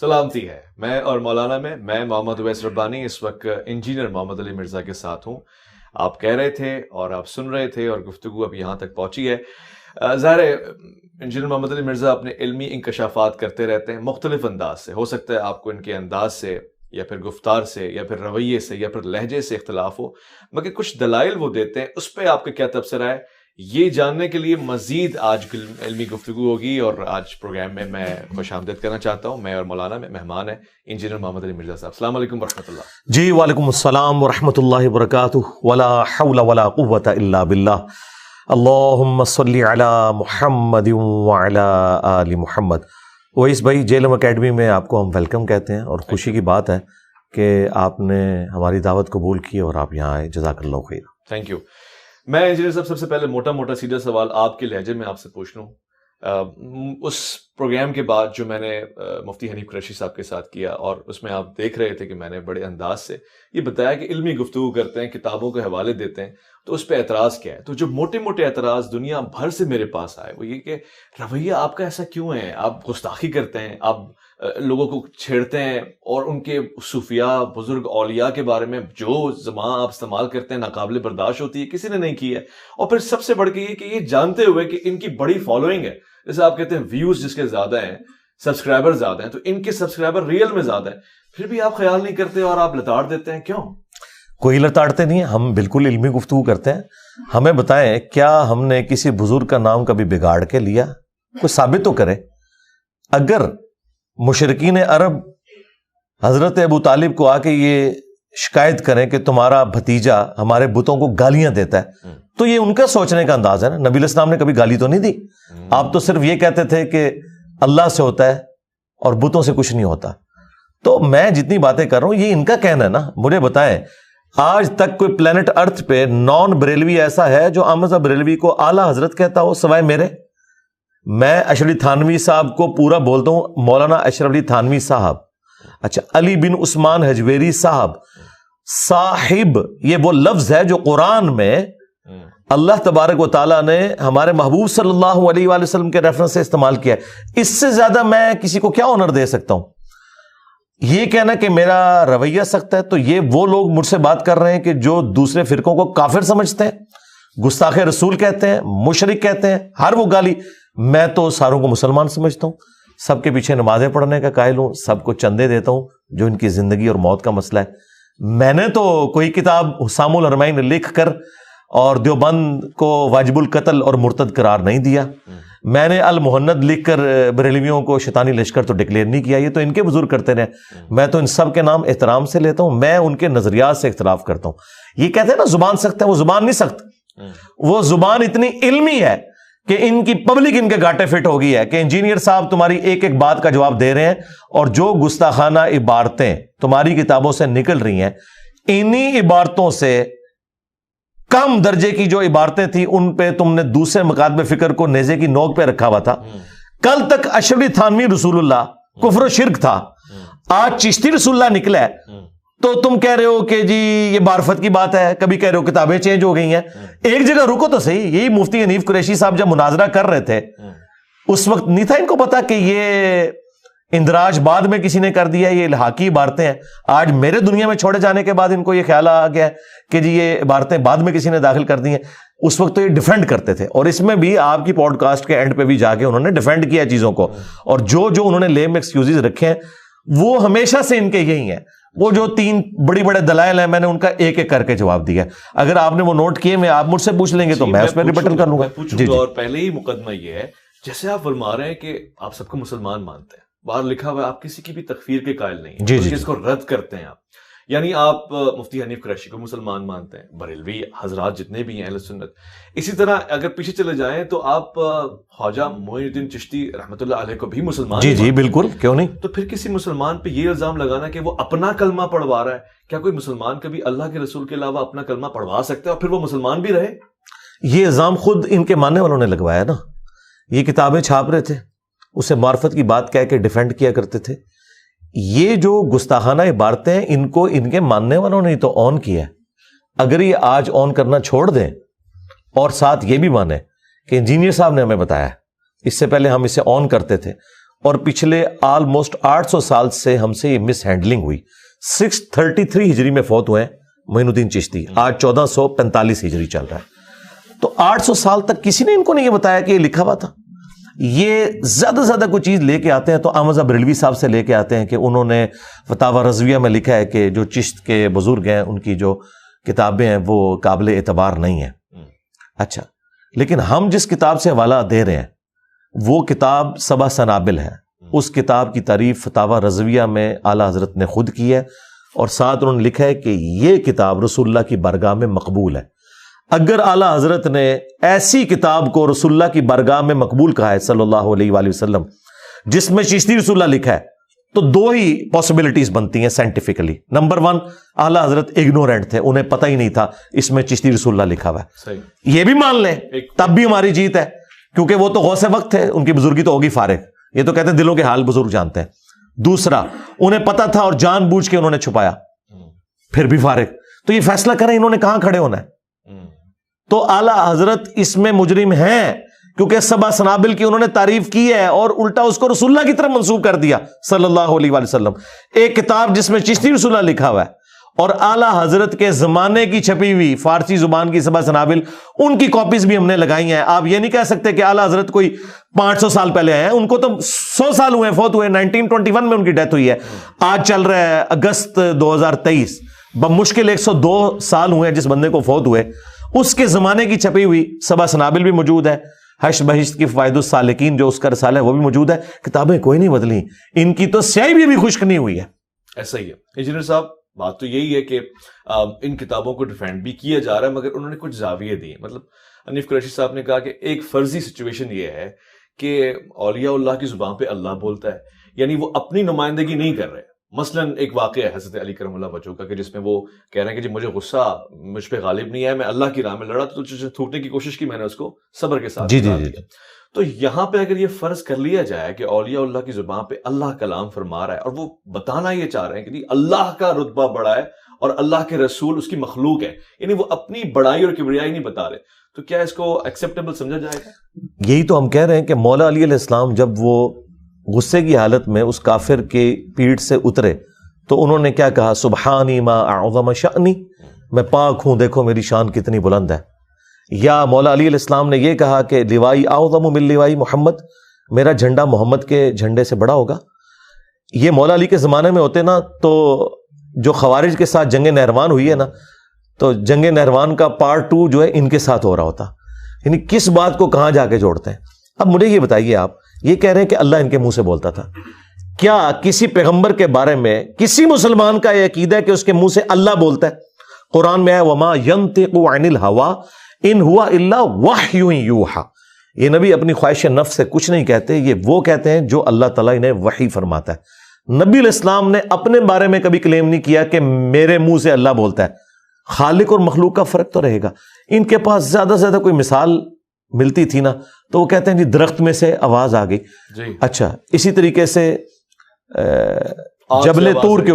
سلامتی ہے میں اور مولانا میں محمد اویس ربانی اس وقت انجینئر محمد علی مرزا کے ساتھ ہوں. آپ کہہ رہے تھے اور آپ سن رہے تھے اور گفتگو اب یہاں تک پہنچی ہے. ظاہر ہے انجینئر محمد علی مرزا اپنے علمی انکشافات کرتے رہتے ہیں مختلف انداز سے. ہو سکتا ہے آپ کو ان کے انداز سے یا پھر گفتار سے یا پھر رویے سے یا پھر لہجے سے اختلاف ہو، مگر کچھ دلائل وہ دیتے ہیں، اس پہ آپ کا کیا تبصرہ ہے یہ جاننے کے لیے مزید آج علمی گفتگو ہوگی. اور آج پروگرام میں خوش آمدید کرنا چاہتا ہوں، میں اور مولانا میں مہمان ہیں انجینئر محمد علی مرزا صاحب. السلام علیکم ورحمۃ اللہ. جی وعلیکم السلام ورحمۃ اللہ وبرکاتہ. ولا حول ولا قوة الا باللہ. اللہم صلی علی محمد وعلی آل محمد. اویس بھائی، جیلم اکیڈمی میں آپ کو ہم ویلکم کہتے ہیں اور خوشی کی بات ہے کہ آپ نے ہماری دعوت قبول کی اور آپ یہاں آئے. جزاک اللہ خیر. Thank you. میں انجینئر صاحب سب سے پہلے موٹا سیدھا سوال آپ کے لہجے میں آپ سے پوچھ لوں. اس پروگرام کے بعد جو میں نے مفتی حنیف قریشی صاحب کے ساتھ کیا، اور اس میں آپ دیکھ رہے تھے کہ میں نے بڑے انداز سے یہ بتایا کہ علمی گفتگو کرتے ہیں، کتابوں کے حوالے دیتے ہیں، تو اس پہ اعتراض کیا ہے. تو جو موٹے اعتراض دنیا بھر سے میرے پاس آئے وہ یہ کہ رویہ آپ کا ایسا کیوں ہے، آپ گستاخی کرتے ہیں، آپ لوگوں کو چھیڑتے ہیں، اور ان کے صوفیاء بزرگ اولیاء کے بارے میں جو زبان آپ استعمال کرتے ہیں ناقابل برداشت ہوتی ہے، کسی نے نہیں کی ہے. اور پھر سب سے بڑھ کے یہ کہ یہ جانتے ہوئے کہ ان کی بڑی فالوئنگ ہے، جیسے آپ کہتے ہیں ویوز جس کے زیادہ ہیں، سبسکرائبر زیادہ ہیں، تو ان کے سبسکرائبر ریئل میں زیادہ ہیں، پھر بھی آپ خیال نہیں کرتے اور آپ لتاڑ دیتے ہیں. کیوں؟ کوئی لتاڑتے نہیں ہیں، ہم بالکل علمی گفتگو کرتے ہیں. ہمیں بتائیں، کیا ہم نے کسی بزرگ کا نام کبھی بگاڑ کے لیا؟ کوئی ثابت تو کرے. اگر مشرکین عرب حضرت ابو طالب کو آ کے یہ شکایت کریں کہ تمہارا بھتیجا ہمارے بتوں کو گالیاں دیتا ہے، تو یہ ان کا سوچنے کا انداز ہے نا. نبی علیہ السلام نے کبھی گالی تو نہیں دی. آپ تو صرف یہ کہتے تھے کہ اللہ سے ہوتا ہے اور بتوں سے کچھ نہیں ہوتا. تو میں جتنی باتیں کر رہا ہوں یہ ان کا کہنا ہے نا. مجھے بتائیں، آج تک کوئی پلانٹ ارتھ پہ نان بریلوی ایسا ہے جو احمد صاحب بریلوی کو اعلیٰ حضرت کہتا ہو سوائے میرے؟ میں اشرف علی تھانوی صاحب کو پورا بولتا ہوں مولانا اشرف علی تھانوی صاحب. اچھا، علی بن عثمان حجویری صاحب. صاحب یہ وہ لفظ ہے جو قرآن میں اللہ تبارک و تعالیٰ نے ہمارے محبوب صلی اللہ علیہ وآلہ وسلم کے ریفرنس سے استعمال کیا ہے. اس سے زیادہ میں کسی کو کیا آنر دے سکتا ہوں؟ یہ کہنا کہ میرا رویہ سخت ہے، تو یہ وہ لوگ مجھ سے بات کر رہے ہیں کہ جو دوسرے فرقوں کو کافر سمجھتے ہیں، گستاخ رسول کہتے ہیں، مشرک کہتے ہیں، ہر وہ گالی. میں تو ساروں کو مسلمان سمجھتا ہوں، سب کے پیچھے نمازیں پڑھنے کا قائل ہوں، سب کو چندے دیتا ہوں جو ان کی زندگی اور موت کا مسئلہ ہے. میں نے تو کوئی کتاب حسام الحرمین لکھ کر اور دیوبند کو واجب القتل اور مرتد قرار نہیں دیا. میں نے المہند لکھ کر بریلویوں کو شیطانی لشکر تو ڈکلیئر نہیں کیا. یہ تو ان کے بزرگ کرتے رہے. میں تو ان سب کے نام احترام سے لیتا ہوں، میں ان کے نظریات سے اختلاف کرتا ہوں. یہ کہتے ہیں نا زبان سخت ہے، وہ زبان نہیں سخت، وہ زبان اتنی علمی ہے کہ ان کی پبلک ان کے گاٹے فٹ ہو گئی ہے کہ انجینئر صاحب تمہاری ایک ایک بات کا جواب دے رہے ہیں، اور جو گستاخانہ عبارتیں تمہاری کتابوں سے نکل رہی ہیں، انہی عبارتوں سے کم درجے کی جو عبارتیں تھیں ان پہ تم نے دوسرے مکاتب فکر کو نیزے کی نوک پہ رکھا ہوا تھا. کل تک اشرف علی تھانوی رسول اللہ کفر و شرک تھا، آج چشتی رسول اللہ نکلا ہے، تو تم کہہ رہے ہو کہ جی یہ معرفت کی بات ہے، کبھی کہہ رہے ہو کتابیں چینج ہو گئی ہیں. ایک جگہ رکو تو صحیح. یہی مفتی حنیف قریشی صاحب جب مناظرہ کر رہے تھے اس وقت نہیں تھا ان کو پتا کہ یہ اندراج بعد میں کسی نے کر دیا، یہ الحاقی عبارتیں ہیں. آج میرے دنیا میں چھوڑے جانے کے بعد ان کو یہ خیال آ گیا کہ جی یہ عبارتیں بعد میں کسی نے داخل کر دی ہیں. اس وقت تو یہ ڈیفینڈ کرتے تھے، اور اس میں بھی آپ کی پوڈ کاسٹ کے اینڈ پہ بھی جا کے انہوں نے ڈیفینڈ کیا چیزوں کو، اور جو انہوں نے لیم ایکسکیوزز رکھے ہیں وہ ہمیشہ سے ان کے یہی ہیں. وہ جو 3 بڑے دلائل ہیں میں نے ان کا ایک ایک کر کے جواب دیا. اگر آپ نے وہ نوٹ کیے، میں آپ مجھ سے پوچھ لیں گے تو میں اس پہ ریبٹل کر لوں گا. جی. اور پہلے ہی مقدمہ یہ ہے، جیسے آپ فرما رہے ہیں کہ آپ سب کو مسلمان مانتے ہیں، باہر لکھا ہوا ہے آپ کسی کی بھی تکفیر کے قائل نہیں ہیں، اس کو رد کرتے ہیں آپ. یعنی آپ مفتی حنیف قریشی کو مسلمان مانتے ہیں، بریلوی حضرات جتنے بھی ہیں اہل سنت. اسی طرح اگر پیچھے چلے جائیں تو آپ خواجہ معین الدین چشتی رحمۃ اللہ علیہ کو بھی مسلمان. جی بالکل، کیوں نہیں. تو پھر کسی مسلمان پہ یہ الزام لگانا کہ وہ اپنا کلمہ پڑھوا رہا ہے، کیا کوئی مسلمان کبھی اللہ کے رسول کے علاوہ اپنا کلمہ پڑھوا سکتا ہے اور پھر وہ مسلمان بھی رہے؟ یہ الزام خود ان کے ماننے والوں نے لگوایا نا. یہ کتابیں چھاپ رہے تھے، اسے معرفت کی بات کہہ کے ڈیفینڈ کیا کرتے تھے. یہ جو گستاخانہ عبارتیں ہیں ان کو ان کے ماننے والوں نے تو آن کیا ہے. اگر یہ آج آن کرنا چھوڑ دیں اور ساتھ یہ بھی مانیں کہ انجینئر صاحب نے ہمیں بتایا، اس سے پہلے ہم اسے آن کرتے تھے، اور پچھلے آلموسٹ 800 سال سے ہم سے یہ مس ہینڈلنگ ہوئی. 633 ہجری میں فوت ہوئے ہیں معین الدین چشتی, آج 1445 ہجری چل رہا ہے. تو 800 سال تک کسی نے ان کو نہیں یہ بتایا کہ یہ لکھا ہوا تھا. یہ زیادہ سے زیادہ کوئی چیز لے کے آتے ہیں تو احمد بریلوی صاحب سے لے کے آتے ہیں کہ انہوں نے فتاوی رضویہ میں لکھا ہے کہ جو چشت کے بزرگ ہیں ان کی جو کتابیں ہیں وہ قابل اعتبار نہیں ہیں. اچھا, لیکن ہم جس کتاب سے حوالہ دے رہے ہیں وہ کتاب سبع سنابل ہے. اس کتاب کی تعریف فتاوی رضویہ میں اعلیٰ حضرت نے خود کی ہے, اور ساتھ انہوں نے لکھا ہے کہ یہ کتاب رسول اللہ کی بارگاہ میں مقبول ہے. اگر اعلیٰ حضرت نے ایسی کتاب کو رسول اللہ کی بارگاہ میں مقبول کہا ہے صلی اللہ علیہ وآلہ وسلم جس میں چشتی رسول اللہ لکھا ہے, تو دو ہی پاسبلٹیز بنتی ہیں سائنٹیفکلی. نمبر 1, اعلیٰ حضرت اگنورینٹ تھے, انہیں پتہ ہی نہیں تھا اس میں چشتی رسول اللہ لکھا ہوا ہے. یہ بھی مان لیں تب بھی ہماری جیت ہے, کیونکہ وہ تو غوث وقت تھے, ان کی بزرگی تو ہوگی فارغ. یہ تو کہتے ہیں دلوں کے حال بزرگ جانتے ہیں. دوسرا, انہیں پتہ تھا اور جان بوجھ کے انہوں نے چھپایا, پھر بھی فارغ. تو یہ فیصلہ کریں انہوں نے کہاں کھڑے ہونا ہے. تو اعلیٰ حضرت اس میں مجرم ہیں, کیونکہ سبع سنابل کی انہوں نے تعریف کی ہے اور الٹا اس کو رسول اللہ کی طرف منسوب کر دیا صلی اللہ علیہ وآلہ وسلم. ایک کتاب جس میں چشتی رسول اللہ لکھا ہوا ہے, اور اعلیٰ حضرت کے زمانے کی چھپی ہوئی فارسی زبان کی سبع سنابل, ان کی کاپیز بھی ہم نے لگائی ہیں. آپ یہ نہیں کہہ سکتے کہ اعلیٰ حضرت کوئی 500 سال پہلے آئے ہیں, ان کو تو 100 سال ہوئے, فوت ہوئے 1921 میں ان کی ڈیتھ ہوئی ہے. آج چل رہا ہے اگست 2023, بمشکل 102 سال ہوئے جس بندے کو فوت ہوئے. اس کے زمانے کی چھپی ہوئی سبع سنابل بھی موجود ہے, حشر بہشت کی فوائد السالکین جو اس کا رسالہ ہے وہ بھی موجود ہے. کتابیں کوئی نہیں بدلی, ان کی تو سیاہی بھی خشک نہیں ہوئی ہے. ایسا ہی ہے انجینئر صاحب, بات تو یہی ہے کہ ان کتابوں کو ڈیفینڈ بھی کیا جا رہا ہے, مگر انہوں نے کچھ زاویے دی ہیں. مطلب حنیف قریشی صاحب نے کہا کہ ایک فرضی سچویشن یہ ہے کہ اولیاء اللہ کی زبان پہ اللہ بولتا ہے, یعنی وہ اپنی نمائندگی نہیں کر رہے. مثلا ایک واقعہ ہے حضرت علی کرم اللہ وجہہ کا کہ جس میں وہ کہہ رہے ہیں کہ جی مجھے غصہ مجھ پہ غالب نہیں ہے, میں اللہ کی راہ میں لڑا تو تھوکنے کی کوشش کی, میں نے اس کو صبر کے ساتھ دیا. تو یہاں پہ اگر یہ فرض کر لیا جائے کہ اولیاء اللہ کی زبان پہ اللہ کلام فرما رہا ہے, اور وہ بتانا یہ چاہ رہے ہیں کہ جی اللہ کا رتبہ بڑا ہے اور اللہ کے رسول اس کی مخلوق ہے, یعنی وہ اپنی بڑائی اور کبریائی نہیں بتا رہے, تو کیا اس کو ایکسیپٹیبل سمجھا جائے گا؟ یہی تو ہم کہہ رہے ہیں کہ مولا علی علیہ السلام جب وہ غصے کی حالت میں اس کافر کے پیٹھ سے اترے تو انہوں نے کیا کہا, سبحانی ما اعظم شأنی, میں پاک ہوں, دیکھو میری شان کتنی بلند ہے. یا مولا علی علیہ السلام نے یہ کہا کہ لوائی اعظم من لوائی محمد, میرا جھنڈا محمد کے جھنڈے سے بڑا ہوگا. یہ مولا علی کے زمانے میں ہوتے نا تو جو خوارج کے ساتھ جنگ نہروان ہوئی ہے نا, تو جنگ نہروان کا پارٹ 2 جو ہے ان کے ساتھ ہو رہا ہوتا. یعنی کس بات کو کہاں جا کے جوڑتے ہیں. اب مجھے یہ بتائیے, آپ یہ کہہ رہے ہیں کہ اللہ ان کے منہ سے بولتا تھا, کیا کسی پیغمبر کے بارے میں کسی مسلمان کا یہ عقیدہ ہے کہ اس کے منہ سے اللہ بولتا ہے؟ قرآن میں ہے وما ينطق عن الهوى ان هو الا وحی یوحى, یہ نبی اپنی خواہش نفس سے کچھ نہیں کہتے, یہ وہ کہتے ہیں جو اللہ تعالیٰ انہیں وحی فرماتا ہے. نبی علیہ السلام نے اپنے بارے میں کبھی کلیم نہیں کیا کہ میرے منہ سے اللہ بولتا ہے. خالق اور مخلوق کا فرق تو رہے گا. ان کے پاس زیادہ سے زیادہ کوئی مثال ملتی تھی نا تو وہ کہتے ہیں جی درخت میں سے آواز آ گئی. اچھا, اسی طریقے سے جبل طور کے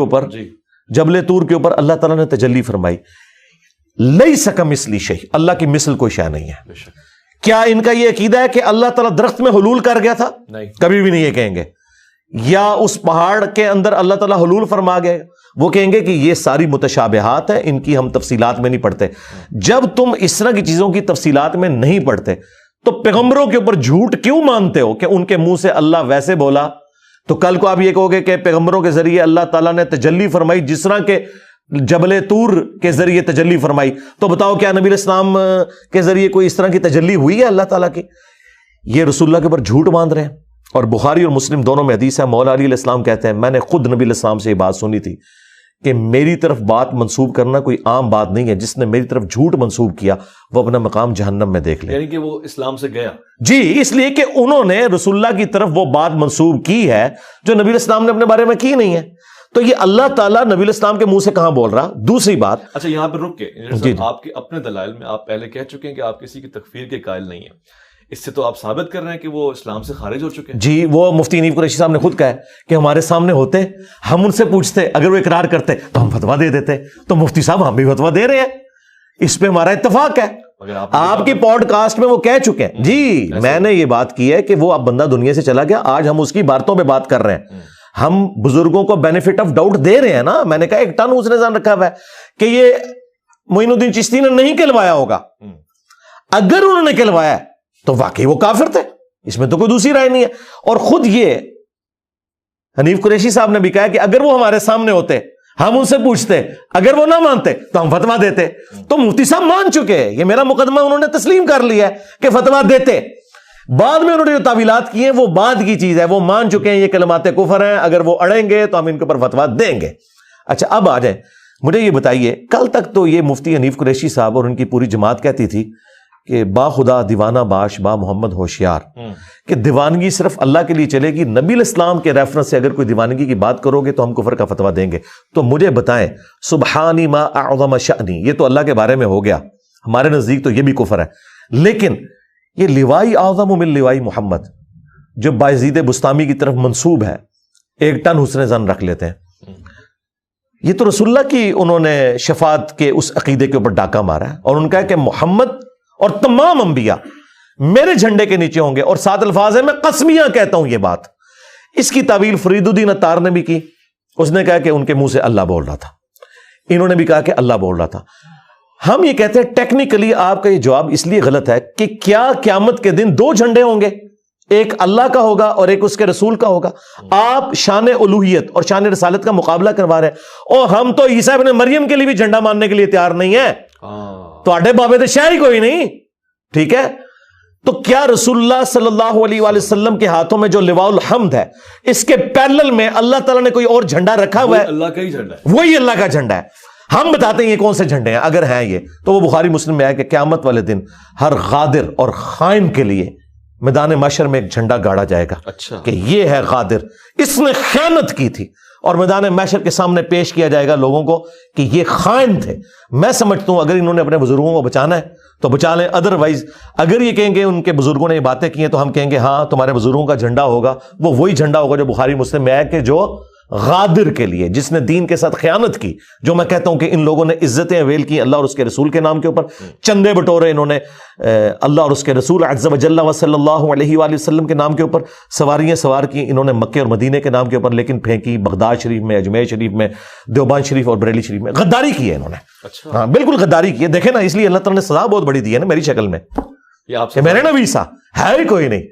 اوپر اللہ تعالیٰ نے تجلی فرمائی, لیس کمثلہ شیء, اللہ کی مثل کوئی شے نہیں ہے. کیا ان کا یہ عقیدہ ہے کہ اللہ تعالیٰ درخت میں حلول کر گیا تھا؟ نہیں, کبھی بھی نہیں یہ کہیں گے. یا اس پہاڑ کے اندر اللہ تعالیٰ حلول فرما گئے, وہ کہیں گے کہ یہ ساری متشابہات ہیں, ان کی ہم تفصیلات میں نہیں پڑھتے. جب تم اس طرح کی چیزوں کی تفصیلات میں نہیں پڑھتے تو پیغمبروں کے اوپر جھوٹ کیوں مانتے ہو کہ ان کے منہ سے اللہ ویسے بولا؟ تو کل کو آپ یہ کہو گے کہ پیغمبروں کے ذریعے اللہ تعالیٰ نے تجلی فرمائی جس طرح کے جبل طور کے ذریعے تجلی فرمائی, تو بتاؤ کیا نبی علیہ السلام کے ذریعے کوئی اس طرح کی تجلی ہوئی ہے اللہ تعالیٰ کی؟ یہ رسول اللہ کے اوپر جھوٹ باندھ رہے ہیں. اور بخاری اور مسلم دونوں میں حدیث ہے, مولا علی علیہ السلام کہتے ہیں میں نے خود نبی علیہ السلام سے یہ بات سنی تھی کہ میری طرف بات منسوب کرنا کوئی عام بات نہیں ہے, جس نے میری طرف جھوٹ منسوب کیا وہ اپنا مقام جہنم میں دیکھ لے. یعنی کہ وہ اسلام سے گیا. جی, اس لیے کہ انہوں نے رسول اللہ کی طرف وہ بات منسوب کی ہے جو نبی علیہ السلام نے اپنے بارے میں کی نہیں ہے. تو یہ اللہ تعالیٰ نبی علیہ السلام کے منہ سے کہاں بول رہا؟ دوسری بات, اچھا یہاں پہ رک کے آپ کے اپنے دلائل میں آپ پہلے کہہ چکے ہیں کہ آپ کسی کی تکفیر کے قائل نہیں ہیں, اس سے تو آپ ثابت کر رہے ہیں کہ وہ اسلام سے خارج ہو چکے ہیں. جی, وہ مفتی حنیف قریشی صاحب نے خود کہا ہے کہ ہمارے سامنے ہوتے, ہم ان سے پوچھتے, اگر وہ اقرار کرتے تو ہم فتویٰ دے دیتے. تو مفتی صاحب ہم بھی فتویٰ دے رہے ہیں, اس پہ ہمارا اتفاق ہے. آپ کی پوڈ کاسٹ میں وہ کہہ چکے ہیں جی میں نے یہ بات کی ہے کہ وہ اب بندہ دنیا سے چلا گیا, آج ہم اس کی باتوں پہ بات کر رہے ہیں, ہم بزرگوں کو بینیفٹ آف ڈاؤٹ دے رہے ہیں نا. میں نے کہا ایک ٹن اس نے ذہن رکھا ہوا ہے کہ یہ معین الدین چشتی نے نہیں کہلوایا ہوگا, اگر انہوں نے کہلوایا تو واقعی وہ کافر تھے, اس میں تو کوئی دوسری رائے نہیں ہے. اور خود یہ حنیف قریشی صاحب نے بھی کہا کہ اگر وہ ہمارے سامنے ہوتے ہم ان سے پوچھتے, اگر وہ نہ مانتے تو ہم فتوا دیتے. تو مفتی صاحب مان چکے, یہ میرا مقدمہ انہوں نے تسلیم کر لیا ہے کہ فتوا دیتے. بعد میں انہوں نے جو تعویلات کی ہیں وہ بعد کی چیز ہے, وہ مان چکے ہیں یہ کلمات کفر ہیں, اگر وہ اڑیں گے تو ہم ان کے اوپر فتوا دیں گے. اچھا اب آ جائیں, مجھے یہ بتائیے, کل تک تو یہ مفتی حنیف قریشی صاحب اور ان کی پوری جماعت کہتی تھی کہ با خدا دیوانہ باش با محمد ہوشیار, کہ دیوانگی صرف اللہ کے لیے چلے گی, نبی الاسلام کے ریفرنس سے اگر کوئی دیوانگی کی بات کرو گے تو ہم کفر کا فتوا دیں گے. تو مجھے بتائیں, سبحانی ما اعظم شأنی, یہ تو اللہ کے بارے میں ہو گیا, ہمارے نزدیک تو یہ بھی کفر ہے. لیکن یہ لوائی اعظم من لوائی محمد جو بایزید بستامی کی طرف منسوب ہے, ایک ٹن حسن ظن رکھ لیتے ہیں, یہ تو رسول اللہ کی انہوں نے شفاعت کے اس عقیدے کے اوپر ڈاکہ مارا ہے, اور ان کا ہے کہ محمد اور تمام انبیاء میرے جھنڈے کے نیچے ہوں گے, اور 7 الفاظ ہیں میں قسمیاں کہتا ہوں یہ بات. اس کی تعویل فرید الدین عطار نے بھی کی, اس نے کہا کہ ان کے منہ سے اللہ بول رہا تھا, انہوں نے بھی کہا کہ اللہ بول رہا تھا. ہم یہ کہتے ہیں ٹیکنیکلی آپ کا یہ جواب اس لیے غلط ہے کہ کیا قیامت کے دن 2 جھنڈے ہوں گے, ایک اللہ کا ہوگا اور ایک اس کے رسول کا ہوگا. آپ شان الوہیت اور شان رسالت کا مقابلہ کروا رہے ہیں, اور ہم تو عیسیٰ ابن مریم کے لیے بھی جھنڈا ماننے کے لیے تیار نہیں ہے. تو آڈے بابے تو شاہ ہی کوئی نہیں, ٹھیک ہے. تو کیا رسول اللہ صلی اللہ علیہ وآلہ وسلم کے ہاتھوں میں جو لواء الحمد ہے, اس کے پیرلل میں اللہ تعالیٰ نے کوئی اور جھنڈا رکھا ہوا ہے؟ اللہ کا ہی جھنڈا ہے, وہی اللہ کا جھنڈا ہے. ہم بتاتے ہیں یہ کون سے جھنڈے ہیں, اگر ہیں یہ تو وہ بخاری مسلم میں ہے کہ قیامت والے دن ہر غادر اور خائن کے لیے میدان محشر میں ایک جھنڈا گاڑا جائے گا. اچھا, کہ یہ ہے غادر, اس نے خیانت کی تھی, اور میدان محشر کے سامنے پیش کیا جائے گا لوگوں کو کہ یہ خائن تھے. میں سمجھتا ہوں اگر انہوں نے اپنے بزرگوں کو بچانا ہے تو بچا لیں, ادروائز اگر یہ کہیں گے ان کے بزرگوں نے یہ باتیں کی ہیں تو ہم کہیں گے ہاں تمہارے بزرگوں کا جھنڈا ہوگا, وہ وہی جھنڈا ہوگا جو بخاری مسلم میں ہے کہ جو غادر کے لیے, جس نے دین کے ساتھ خیانت کی. جو میں کہتا ہوں کہ ان لوگوں نے عزتیں اویل کی اللہ اور اس کے رسول کے نام کے اوپر, چندے بٹورے انہوں نے اللہ اور اس کے رسول عز و جل و صلی اللہ علیہ وآلہ وسلم کے نام کے اوپر, سواریاں سوار کی انہوں نے مکے اور مدینے کے نام کے اوپر, لیکن پھینکی بغداد شریف میں, اجمیر شریف میں, دیوبند شریف اور بریلی شریف میں. غداری کی ہے انہوں نے. اچھا, ہاں بالکل غداری کی ہے. دیکھیں نا, اس لیے اللہ تعالیٰ نے سزا بہت بڑی دی ہے نا میری شکل میں, یہ آپ سے میرے نبی سا ہے ہی کوئی نہیں,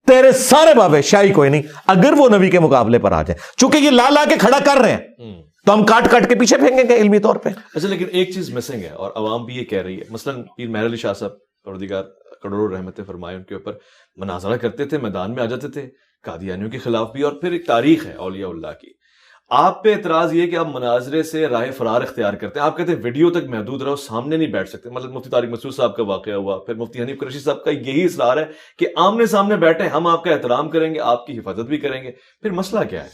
تیرے سارے بابے شاہی کوئی نہیں, اگر وہ نبی کے مقابلے پر آ جائیں. چونکہ یہ لا کے کھڑا کر رہے ہیں تو ہم کاٹ کے پیچھے پھینکیں گے علمی طور پہ. اچھا, لیکن ایک چیز مسنگ ہے اور عوام بھی یہ کہہ رہی ہے. مثلاً پیر مہر علی شاہ صاحب پروردگار کروڑوں رحمتیں فرمائے, ان کے اوپر مناظرہ کرتے تھے, میدان میں آ جاتے تھے قادیانیوں کے خلاف بھی, اور پھر ایک تاریخ ہے اولیاء اللہ کی. آپ پہ اعتراض یہ کہ آپ مناظرے سے راہ فرار اختیار کرتے ہیں, آپ کہتے ہیں ویڈیو تک محدود رہو, سامنے نہیں بیٹھ سکتے. مطلب مفتی طارق مسعود صاحب کا واقعہ ہوا, پھر مفتی حنیف قریشی صاحب کا یہی اصرار ہے کہ آمنے سامنے بیٹھے, ہم آپ کا احترام کریں گے, آپ کی حفاظت بھی کریں گے. پھر مسئلہ کیا ہے؟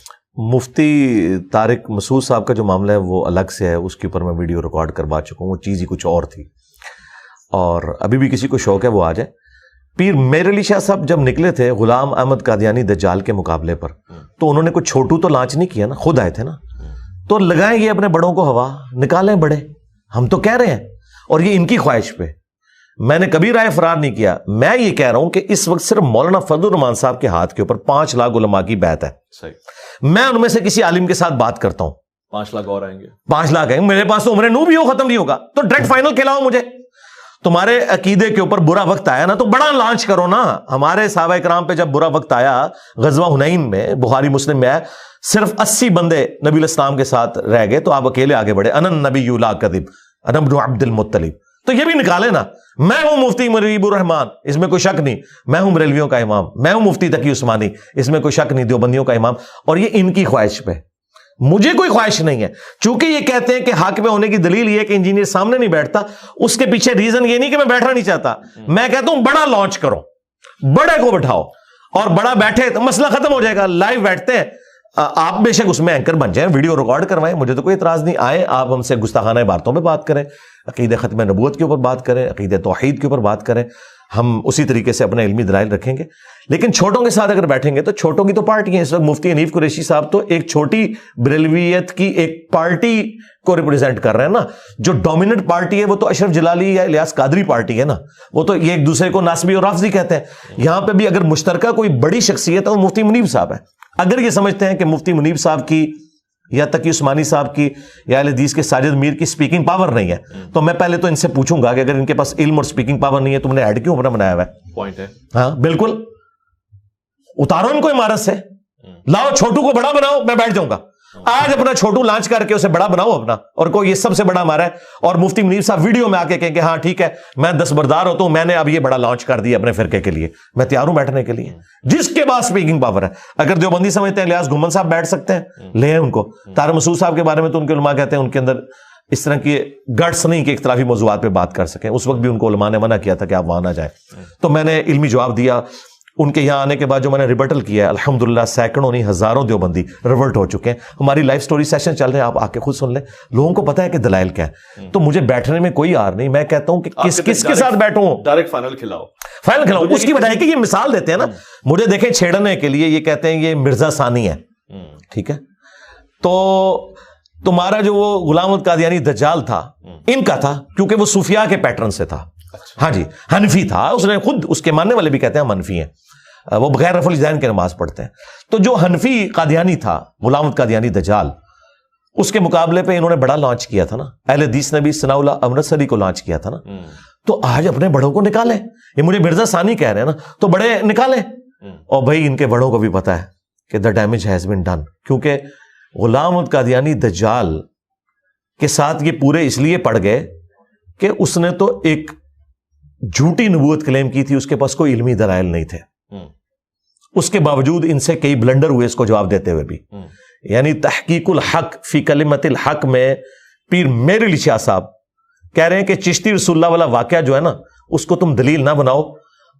مفتی طارق مسعود صاحب کا جو معاملہ ہے وہ الگ سے ہے, اس کے اوپر میں ویڈیو ریکارڈ کروا چکا ہوں, وہ چیز ہی کچھ اور تھی. اور ابھی بھی کسی کو شوق ہے وہ آ جائے. پیر مہر علی شاہ صاحب جب نکلے تھے غلام احمد قادیانی دجال کے مقابلے پر, تو انہوں نے کوئی چھوٹو تو لانچ نہیں کیا نا, خود آئے تھے نا. تو لگائیں گے اپنے بڑوں کو ہوا, نکالیں بڑے, ہم تو کہہ رہے ہیں, اور یہ ان کی خواہش پہ. میں نے کبھی رائے فرار نہیں کیا. میں یہ کہہ رہا ہوں کہ اس وقت صرف مولانا فضل الرحمان صاحب کے ہاتھ کے اوپر 5 لاکھ علماء کی بیعت ہے. صحیح, میں ان میں سے کسی عالم کے ساتھ بات کرتا ہوں, 5 لاکھ اور آئیں گے, 5 لاکھ آئیں گے. میرے پاس تو عمر نو بھی ہو, ختم نہیں ہوگا, تو ڈائریکٹ فائنل کھلاؤ مجھے. تمہارے عقیدے کے اوپر برا وقت آیا نا تو بڑا لانچ کرو نا. ہمارے صحابہ کرام پہ جب برا وقت آیا غزوہ حنین میں, بخاری مسلم میں ہے, صرف 80 بندے نبی الاسلام کے ساتھ رہ گئے, تو آپ اکیلے آگے بڑھے. انا النبی لا کذب انا ابن عبد المطلب. تو یہ بھی نکالے نا, میں ہوں مفتی مجیب الرحمان, اس میں کوئی شک نہیں. میں ہوں بریلویوں کا امام, میں ہوں مفتی تقی عثمانی, اس میں کوئی شک نہیں, دیوبندیوں کا امام. اور یہ ان کی خواہش پہ, مجھے کوئی خواہش نہیں ہے. چونکہ یہ کہتے ہیں کہ حق میں ہونے کی دلیل یہ ہے کہ انجینئر سامنے نہیں بیٹھتا, اس کے پیچھے ریزن یہ نہیں کہ میں بیٹھنا نہیں چاہتا. میں کہتا ہوں بڑا لانچ کرو, بڑے کو بٹھاؤ, اور بڑا بیٹھے تو مسئلہ ختم ہو جائے گا. لائیو بیٹھتے ہیں, آپ بے شک اس میں اینکر بن جائیں, ویڈیو ریکارڈ کروائیں, مجھے تو کوئی اعتراض نہیں. آئے آپ ہم سے گستاخانہ باتوں پہ بات کریں, عقیدہ ختم نبوت کے اوپر بات کریں, عقیدہ توحید کے اوپر بات کریں. ہم اسی طریقے سے اپنے علمی دلائل رکھیں گے. لیکن چھوٹوں کے ساتھ اگر بیٹھیں گے تو چھوٹوں کی تو پارٹی ہیں. اس وقت مفتی حنیف قریشی صاحب تو ایک چھوٹی بریلویت کی ایک پارٹی کو ریپرزینٹ کر رہے ہیں نا. جو ڈومیننٹ پارٹی ہے وہ تو اشرف جلالی یا الیاس قادری پارٹی ہے نا. وہ تو یہ ایک دوسرے کو ناسبی اور رافضی کہتے ہیں. یہاں پہ بھی اگر مشترکہ کوئی بڑی شخصیت ہے وہ مفتی منیب صاحب ہے. اگر یہ سمجھتے ہیں کہ مفتی منیب صاحب کی یا تقی عثمانی صاحب کی یا اہل حدیث کے ساجد میر کی سپیکنگ پاور نہیں ہے, تو میں پہلے تو ان سے پوچھوں گا کہ اگر ان کے پاس علم اور سپیکنگ پاور نہیں ہے تم نے ایڈ کیوں اپنا بنایا ہوا ہے؟ پوائنٹ ہے. ہاں بالکل, اتارو ان کو عمارت سے, لاؤ چھوٹو کو بڑا بناؤ, میں بیٹھ جاؤں گا. آج اپنا چھوٹو لانچ کر کے اسے بڑا بناؤ اپنا, اور کوئی یہ سب سے بڑا ہمارا ہے. اور مفتی منیب صاحب ویڈیو میں آ کے کہیں کہ ہاں ٹھیک ہے میں دستبردار ہوتا ہوں, میں نے اب یہ بڑا لانچ کر دیا اپنے فرقے کے لیے, میں تیار ہوں بیٹھنے کے لیے. جس کے پاس سپیکنگ پاور ہے. اگر دیوبندی سمجھتے ہیں الیاس گھمن صاحب بیٹھ سکتے ہیں, لے ہیں ان کو. طارق مسعود صاحب کے بارے میں تو ان کے علماء کہتے ہیں ان کے اندر اس طرح کی گٹس نہیں کہ اختلافی موضوعات پہ بات کر سکیں. اس وقت بھی ان کو علماء نے منع کیا تھا کہ آپ وہاں نہ جائیں. تو میں نے علمی جواب دیا. ان کے یہاں آنے کے بعد جو میں نے ریبٹل کیا ہے, الحمدللہ سینکڑوں نہیں ہزاروں دیوبندی ریورٹ ہو چکے ہیں. ہماری لائف سٹوری سیشن چل رہے ہیں, آپ آ کے خود سن لیں. لوگوں کو پتا ہے کہ دلائل کیا ہے. تو مجھے بیٹھنے میں کوئی آر نہیں. میں کہتا ہوں کہ کس کے ساتھ بیٹھوں, ڈائریکٹ فائنل کھلاؤ. اس کی بجائے کہ یہ مثال دیتے ہیں نا مجھے, دیکھیں چھیڑنے کے لیے یہ کہتے ہیں یہ مرزا ثانی ہے, ٹھیک ہے, تو تمہارا جو وہ غلام احمد قادیانی دجال تھا ان کا تھا, کیونکہ وہ صوفیاء کے پیٹرن سے تھا. ہاں جی, حنفی تھا. اس نے خود, اس کے ماننے والے بھی کہتے ہیں منفی ہیں, وہ بغیر رفع الجدین کے نماز پڑھتے ہیں. تو جو حنفی قادیانی تھا غلام احمد قادیانی دجال, اس کے مقابلے پہ انہوں نے بڑا لانچ کیا تھا نا. اہل حدیث نے بھی ثناء اللہ امرتسری کو لانچ کیا تھا نا. تو آج اپنے بڑوں کو نکالیں. یہ مجھے مرزا ثانی کہہ رہے ہیں نا, تو بڑے نکالیں. اور بھائی ان کے بڑوں کو بھی پتا ہے کہ the damage has been done, کیونکہ غلام احمد قادیانی دجال کے ساتھ یہ پورے اس لیے پڑ گئے کہ اس نے تو ایک جھوٹی نبوت کلیم کی تھی, اس کے پاس کوئی علمی دلائل نہیں تھے. اس کے باوجود ان سے کئی بلنڈر ہوئے اس کو جواب دیتے ہوئے بھی. یعنی تحقیق الحق فی کلمت الحق میں پیر میر علی شاہ صاحب کہہ رہے ہیں کہ چشتی رسول اللہ والا واقعہ جو ہے نا, اس کو تم دلیل نہ بناؤ,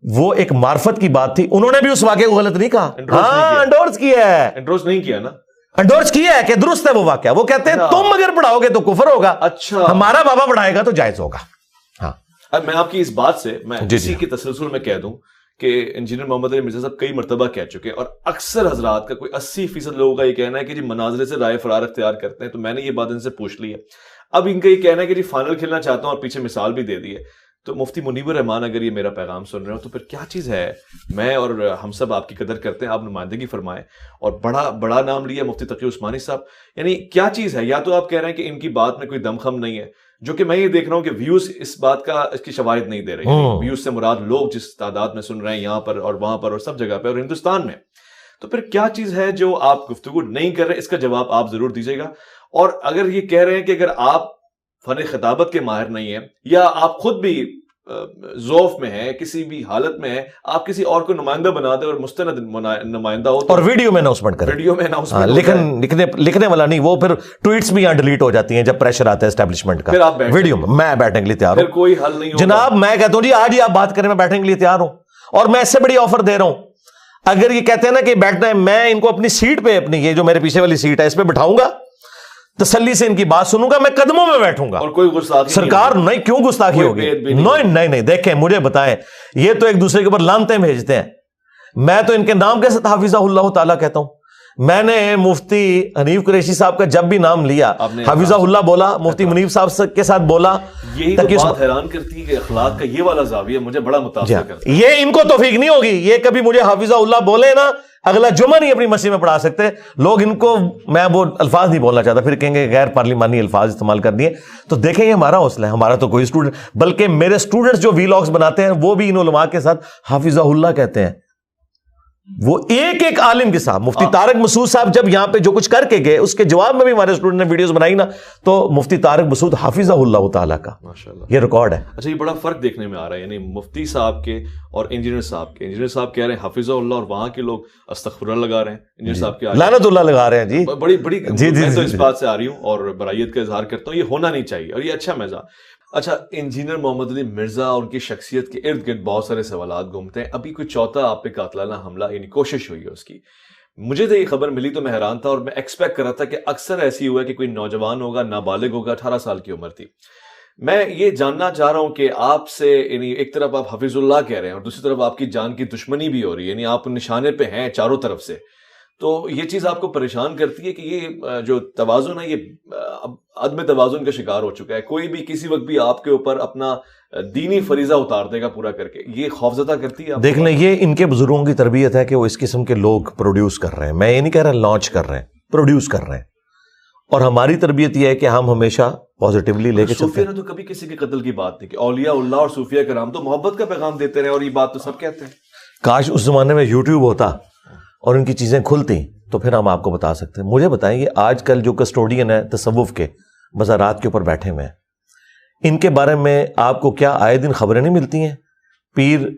وہ ایک معرفت کی بات تھی. انہوں نے بھی اس واقعے کو غلط نہیں کہا, ہاں انڈورس کیا ہے, انڈورس نہیں کیا نا, انڈورس کیا ہے کہ درست ہے وہ واقعہ. وہ کہتے ہیں تم اگر پڑھاؤ گے تو کفر ہوگا, اچھا ہمارا بابا پڑھائے گا تو جائز ہوگا. ہاں اب میں آپ کی اس بات سے میں اسی کے تسلسل میں کہہ دوں کہ انجینئر محمد علی مرزا صاحب کئی مرتبہ کہہ چکے ہیں, اور اکثر حضرات کا کوئی 80% لوگوں کا یہ کہنا ہے کہ جی مناظرے سے رائے فرار اختیار کرتے ہیں. تو میں نے یہ بات ان سے پوچھ لی ہے. اب ان کا یہ کہنا ہے کہ جی فائنل کھیلنا چاہتا ہوں, اور پیچھے مثال بھی دے دی ہے. تو مفتی منیب الرحمان اگر یہ میرا پیغام سن رہے ہو تو پھر کیا چیز ہے. میں اور ہم سب آپ کی قدر کرتے ہیں, آپ نمائندگی فرمائیں. اور بڑا نام لیا مفتی تقی عثمانی صاحب, یعنی کیا چیز ہے. یا تو آپ کہہ رہے ہیں کہ ان کی بات میں کوئی دم خم نہیں ہے, جو کہ میں یہ دیکھ رہا ہوں کہ ویوز اس بات کا, اس کی شواہد نہیں دے رہے. ویوز سے مراد لوگ جس تعداد میں سن رہے ہیں یہاں پر اور وہاں پر اور سب جگہ پہ اور ہندوستان میں. تو پھر کیا چیز ہے جو آپ گفتگو نہیں کر رہے, اس کا جواب آپ ضرور دیجیے گا. اور اگر یہ کہہ رہے ہیں کہ اگر آپ فن خطابت کے ماہر نہیں ہیں, یا آپ خود بھی ذوف میں ہے, کسی بھی حالت میں ہے, آپ کسی اور کو نمائندہ بنا دیں اور مستند نمائندہ ہو, اور ویڈیو میں اناؤنسمنٹ کریں. ویڈیو میں اناؤنسمنٹ لکھنے والا نہیں, وہ پھر ٹویٹس بھی یہاں ڈیلیٹ ہو جاتی ہیں جب پریشر آتا ہے اسٹیبلشمنٹ کا. ویڈیو میں بیٹھنے کے لیے تیار ہوں, کوئی حل نہیں جناب. میں کہتا ہوں جی آج ہی آپ بات کریں, میں بیٹھنے کے لیے تیار ہوں. اور میں اس سے بڑی آفر دے رہا ہوں, اگر یہ کہتے ہیں نا کہ بیٹھنا ہے, میں ان کو اپنی سیٹ پہ, اپنی یہ جو میرے پیچھے والی سیٹ ہے اس پہ بٹھاؤں گا, تسلی سے ان کی بات سنوں گا, میں قدموں میں بیٹھوں گا. اور کوئی گستاخی سرکار نہیں, کیوں گستاخی ہوگی؟ نہیں, دیکھیں مجھے بتائیں, یہ تو ایک دوسرے کے اوپر لانتیں بھیجتے ہیں. میں تو ان کے نام کے ساتھ حافظہ اللہ تعالیٰ کہتا ہوں. میں نے مفتی حنیف قریشی صاحب کا جب بھی نام لیا حافظہ اللہ بولا, مفتی منیب صاحب کے ساتھ بولا. یہی تو بات حیران کرتی ہے کہ اخلاق کا یہ والا زاویہ مجھے بڑا متاثر کرتا ہے. یہ ان کو توفیق نہیں ہوگی, یہ کبھی مجھے حافظہ اللہ بولے نا, اگلا جمعہ نہیں اپنی مسجد میں پڑھا سکتے لوگ. ان کو میں وہ الفاظ نہیں بولنا چاہتا, پھر کہیں گے غیر پارلیمانی الفاظ استعمال کر دیے. تو دیکھیں یہ ہمارا حوصلہ ہے, ہمارا تو کوئی اسٹوڈنٹ, بلکہ میرے اسٹوڈنٹس جو ویلاگز بناتے ہیں وہ بھی ان علماء کے ساتھ حافظہ اللہ کہتے ہیں. وہ ایک ایک عالم کے ساتھ. مفتی طارق مسعود صاحب جب یہاں پہ جو کچھ کر کے گئے, اس کے جواب میں بھی ہمارے اسٹوڈنٹ نے ویڈیوز بنائی نا, تو مفتی طارق مسعود حافظہ اللہ تعالیٰ کا یہ ریکارڈ ہے. اچھا, یہ بڑا فرق دیکھنے میں آ رہا ہے, یعنی مفتی صاحب کے اور انجینئر صاحب کے. انجینئر صاحب کہہ رہے ہیں حافظہ اللہ, اور وہاں کے لوگ استغفر اللہ لگا رہے ہیں. انجینئر صاحب کے لعنت اللہ لگا رہے ہیں. جی بڑی میں تو اس بات سے آ رہی ہوں اور برائیت کا اظہار کرتا ہوں, یہ ہونا نہیں چاہیے اور یہ اچھا مزاج. اچھا, انجینئر محمد علی مرزا اور ان کی شخصیت کے ارد گرد بہت سارے سوالات گھومتے ہیں. ابھی کوئی چوتھا آپ پہ قاتلانہ حملہ, یعنی کوشش ہوئی ہے اس کی. مجھے تو یہ خبر ملی تو میں حیران تھا, اور میں ایکسپیکٹ کر رہا تھا کہ اکثر ایسی ہوا کہ کوئی نوجوان ہوگا, نابالغ ہوگا, 18 سال کی عمر تھی. میں یہ جاننا چاہ رہا ہوں کہ آپ سے یعنی ایک طرف آپ حفیظ اللہ کہہ رہے ہیں اور دوسری طرف آپ کی جان کی دشمنی بھی ہو رہی ہے، یعنی آپ نشانے پہ ہیں چاروں طرف سے، تو یہ چیز آپ کو پریشان کرتی ہے کہ یہ جو توازن ہے یہ عدم توازن کا شکار ہو چکا ہے، کوئی بھی کسی وقت بھی آپ کے اوپر اپنا دینی فریضہ اتار دے گا پورا کر کے، یہ خوفزدہ کرتی ہے؟ دیکھ لیں، یہ ان کے بزرگوں کی تربیت ہے کہ وہ اس قسم کے لوگ پروڈیوس کر رہے ہیں. میں یہ نہیں کہہ رہا لانچ کر رہے ہیں، پروڈیوس کر رہے ہیں. اور ہماری تربیت یہ ہے کہ ہم ہمیشہ پازیٹیولی لے کے چلتے صوفیہ ہیں. نے تو کبھی کسی کے قتل کی بات نہیں کی، اولیاء اللہ اور صوفیہ کرام تو محبت کا پیغام دیتے رہے اور یہ بات تو سب کہتے ہیں. کاش اس زمانے میں یوٹیوب ہوتا اور ان کی چیزیں کھلتی تو پھر ہم آپ کو بتا سکتے ہیں. مجھے بتائیں، یہ آج کل جو کسٹوڈین ہیں تصوف کے، مزارات کے اوپر بیٹھے ہوئے ہیں، ان کے بارے میں آپ کو کیا آئے دن خبریں نہیں ملتی ہیں؟ پیر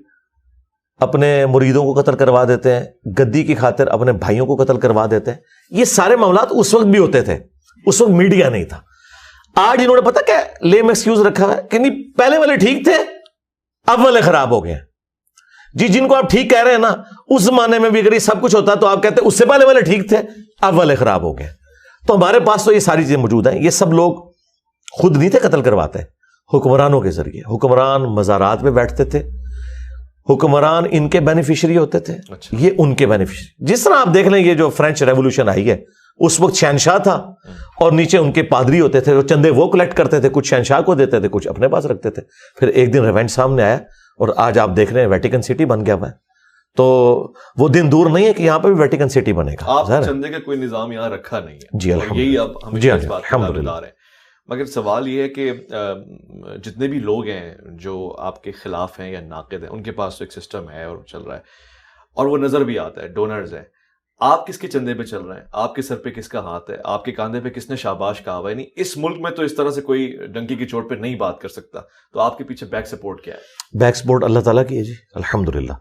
اپنے مریدوں کو قتل کروا دیتے ہیں، گدی کی خاطر اپنے بھائیوں کو قتل کروا دیتے ہیں. یہ سارے معاملات اس وقت بھی ہوتے تھے، اس وقت میڈیا نہیں تھا. آج انہوں نے پتہ کیا لیم ایکسکیوز رکھا ہے کہ نہیں پہلے والے ٹھیک تھے، اب والے خراب ہو گئے. جی جن کو آپ ٹھیک کہہ رہے ہیں نا، اس زمانے میں بھی اگر یہ سب کچھ ہوتا تو آپ کہتے ہیں اس سے پہلے والے ٹھیک تھے، اب والے خراب ہو گئے. تو ہمارے پاس تو یہ ساری چیزیں موجود ہیں. یہ سب لوگ خود نہیں تھے قتل کرواتے، حکمرانوں کے ذریعے. حکمران مزارات میں بیٹھتے تھے، حکمران ان کے بینیفیشری ہوتے تھے، یہ ان کے بینیفیشری. جس طرح آپ دیکھ لیں یہ جو فرینچ ریولوشن آئی ہے، اس وقت شہنشاہ تھا اور نیچے ان کے پادری ہوتے تھے، چندے وہ کلیکٹ کرتے تھے، کچھ شہنشاہ کو دیتے تھے، کچھ اپنے پاس رکھتے تھے. پھر ایک دن ریونج سامنے آیا اور آج آپ دیکھ رہے ہیں ویٹیکن سٹی بن گیا ہوا ہے. تو وہ دن دور نہیں ہے کہ یہاں پہ بھی ویٹیکن سٹی بنے گا. آپ چندے کا کوئی نظام یہاں رکھا نہیں ہے. جی یہی اب ہم اس بات کا دعویدار ہیں. مگر سوال یہ ہے کہ جتنے بھی لوگ ہیں جو آپ کے خلاف ہیں یا ناقد ہیں، ان کے پاس تو ایک سسٹم ہے اور چل رہا ہے اور وہ نظر بھی آتا ہے، ڈونرز ہیں. آپ کس کے چندے پہ چل رہے ہیں؟ آپ کے سر پہ کس کا ہاتھ ہے؟ آپ کے کاندھے پہ کس نے شاباش کہا ہوا ہے؟ یعنی اس ملک میں تو اس طرح سے کوئی ڈنکی کی چوٹ پہ نہیں بات کر سکتا. تو آپ کے پیچھے بیک سپورٹ کیا ہے؟ بیک سپورٹ اللہ تعالیٰ کی ہے جی، الحمدللہ.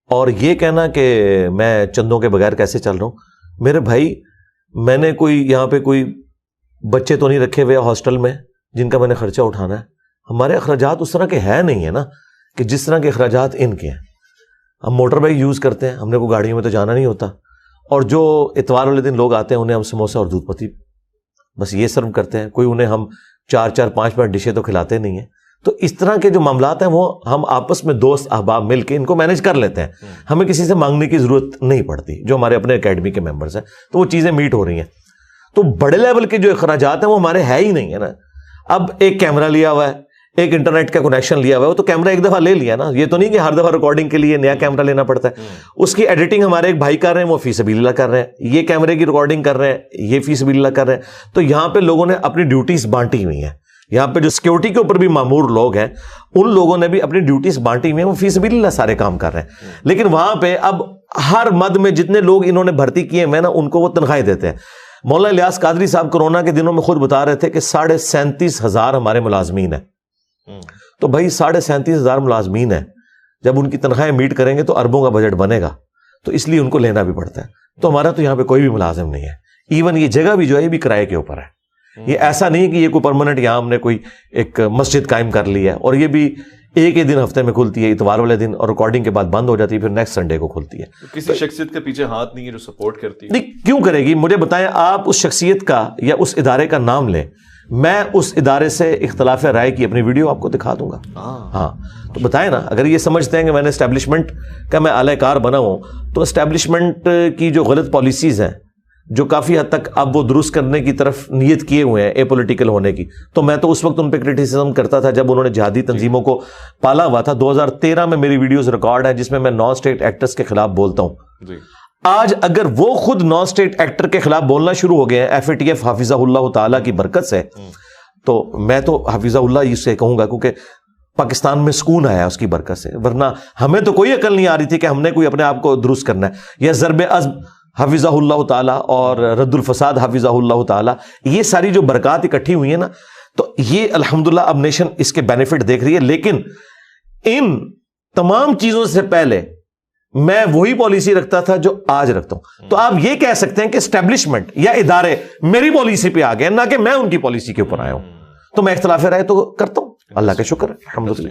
اور یہ کہنا کہ میں چندوں کے بغیر کیسے چل رہا ہوں، میرے بھائی میں نے کوئی یہاں پہ کوئی بچے تو نہیں رکھے ہوئے ہاسٹل میں جن کا میں نے خرچہ اٹھانا ہے. ہمارے اخراجات اس طرح کے ہے نہیں ہے نا کہ جس طرح کے اخراجات ان کے ہیں. ہم موٹر بائک یوز کرتے ہیں، ہم نے کوئی گاڑیوں میں تو جانا نہیں ہوتا. اور جو اتوار والے دن لوگ آتے ہیں انہیں ہم سموسہ اور دودھ پتی بس یہ سرو کرتے ہیں. کوئی انہیں ہم 4-5 ڈشیں تو کھلاتے نہیں ہیں. تو اس طرح کے جو معاملات ہیں وہ ہم آپس میں دوست احباب مل کے ان کو مینج کر لیتے ہیں. ہمیں کسی سے مانگنے کی ضرورت نہیں پڑتی. جو ہمارے اپنے اکیڈمی کے ممبرز ہیں تو وہ چیزیں میٹ ہو رہی ہیں. تو بڑے لیول کے جو اخراجات ہیں وہ ہمارے ہے ہی نہیں ہے نا. اب ایک کیمرہ لیا ہوا ہے، ایک انٹرنیٹ کا کنیکشن لیا ہوا ہے، وہ تو کیمرہ ایک دفعہ لے لیا نا. یہ تو نہیں کہ ہر دفعہ ریکارڈنگ کے لیے نیا کیمرہ لینا پڑتا ہے. اس کی ایڈیٹنگ ہمارے ایک بھائی کر رہے ہیں، وہ فی سبیل اللہ کر رہے ہیں. یہ کیمرے کی ریکارڈنگ کر رہے ہیں، یہ فی سبیل اللہ کر رہے ہیں. تو یہاں پہ لوگوں نے اپنی ڈیوٹیز بانٹی ہوئی ہیں. یہاں پہ جو سیکیورٹی کے اوپر بھی مامور لوگ ہیں ان لوگوں نے بھی اپنی ڈیوٹیز بانٹی ہوئی ہیں، وہ فی سبیل اللہ سارے کام کر رہے ہیں. لیکن وہاں پہ اب ہر مد میں جتنے لوگ انہوں نے بھرتی کیے ہیں نا ان کو وہ تنخواہیں دیتے ہیں. مولانا الیاس قادری صاحب کورونا کے دنوں میں خود بتا رہے تھے کہ 37,500 ہمارے ملازمین ہیں. تو بھائی 37,500 ملازمین ہیں، جب ان کی تنخواہیں میٹ کریں گے تو اربوں کا بجٹ بنے گا. تو اس لیے ان کو لینا بھی پڑتا ہے. تو ہمارا تو یہاں پہ کوئی بھی ملازم نہیں ہے. ایون یہ جگہ بھی جو ہے یہ بھی کرائے کے اوپر ہے. یہ ایسا نہیں کہ یہ کوئی پرماننٹ یہاں ہم نے کوئی ایک مسجد قائم کر لی ہے. اور یہ بھی ایک ہی دن ہفتے میں کھلتی ہے، اتوار والے دن، اور ریکارڈنگ کے بعد بند ہو جاتی ہے، پھر نیکسٹ سنڈے کو کھلتی ہے. کسی شخصیت کے پیچھے ہاتھ نہیں ہے جو سپورٹ کرتی ہے؟ نہیں، کیوں کرے گی؟ مجھے بتائیں آپ اس شخصیت کا یا اس ادارے کا نام لیں، میں اس ادارے سے اختلاف رائے کی اپنی ویڈیو آپ کو دکھا دوں گا. ہاں تو بتائیں نا، اگر یہ سمجھتے ہیں کہ میں نے اسٹیبلشمنٹ کا میں اعلی کار بنا ہوں تو اسٹیبلشمنٹ کی جو غلط پالیسیز ہیں جو کافی حد تک اب وہ درست کرنے کی طرف نیت کیے ہوئے ہیں اے پولیٹیکل ہونے کی، تو میں تو اس وقت ان پہ کرٹیسزم کرتا تھا جب انہوں نے جہادی تنظیموں کو پالا ہوا تھا. 2013 میں میری ویڈیوز ریکارڈ ہیں جس میں میں نان اسٹیٹ ایکٹرز کے خلاف بولتا ہوں. آج اگر وہ خود نان اسٹیٹ ایکٹر کے خلاف بولنا شروع ہو گئے ہیں FATF حافظہ اللہ تعالیٰ کی برکت سے، تو میں تو حافظہ اللہ اس سے کہوں گا کیونکہ پاکستان میں سکون آیا اس کی برکت سے. ورنہ ہمیں تو کوئی عقل نہیں آ رہی تھی کہ ہم نے کوئی اپنے آپ کو درست کرنا ہے. یا ضرب عزم حافظہ اللہ تعالیٰ اور رد الفساد حافظہ اللہ تعالیٰ، یہ ساری جو برکات اکٹھی ہوئی ہیں نا، تو یہ الحمدللہ اب نیشن اس کے بینیفٹ دیکھ رہی ہے. لیکن ان تمام چیزوں سے پہلے میں وہی پالیسی رکھتا تھا جو آج رکھتا ہوں. تو آپ یہ کہہ سکتے ہیں کہ اسٹیبلشمنٹ یا ادارے میری پالیسی پہ آ گئے، نہ کہ میں ان کی پالیسی کے اوپر آیا ہوں. تو میں اختلاف رائے تو کرتا ہوں، اللہ کا شکر ہے الحمدللہ.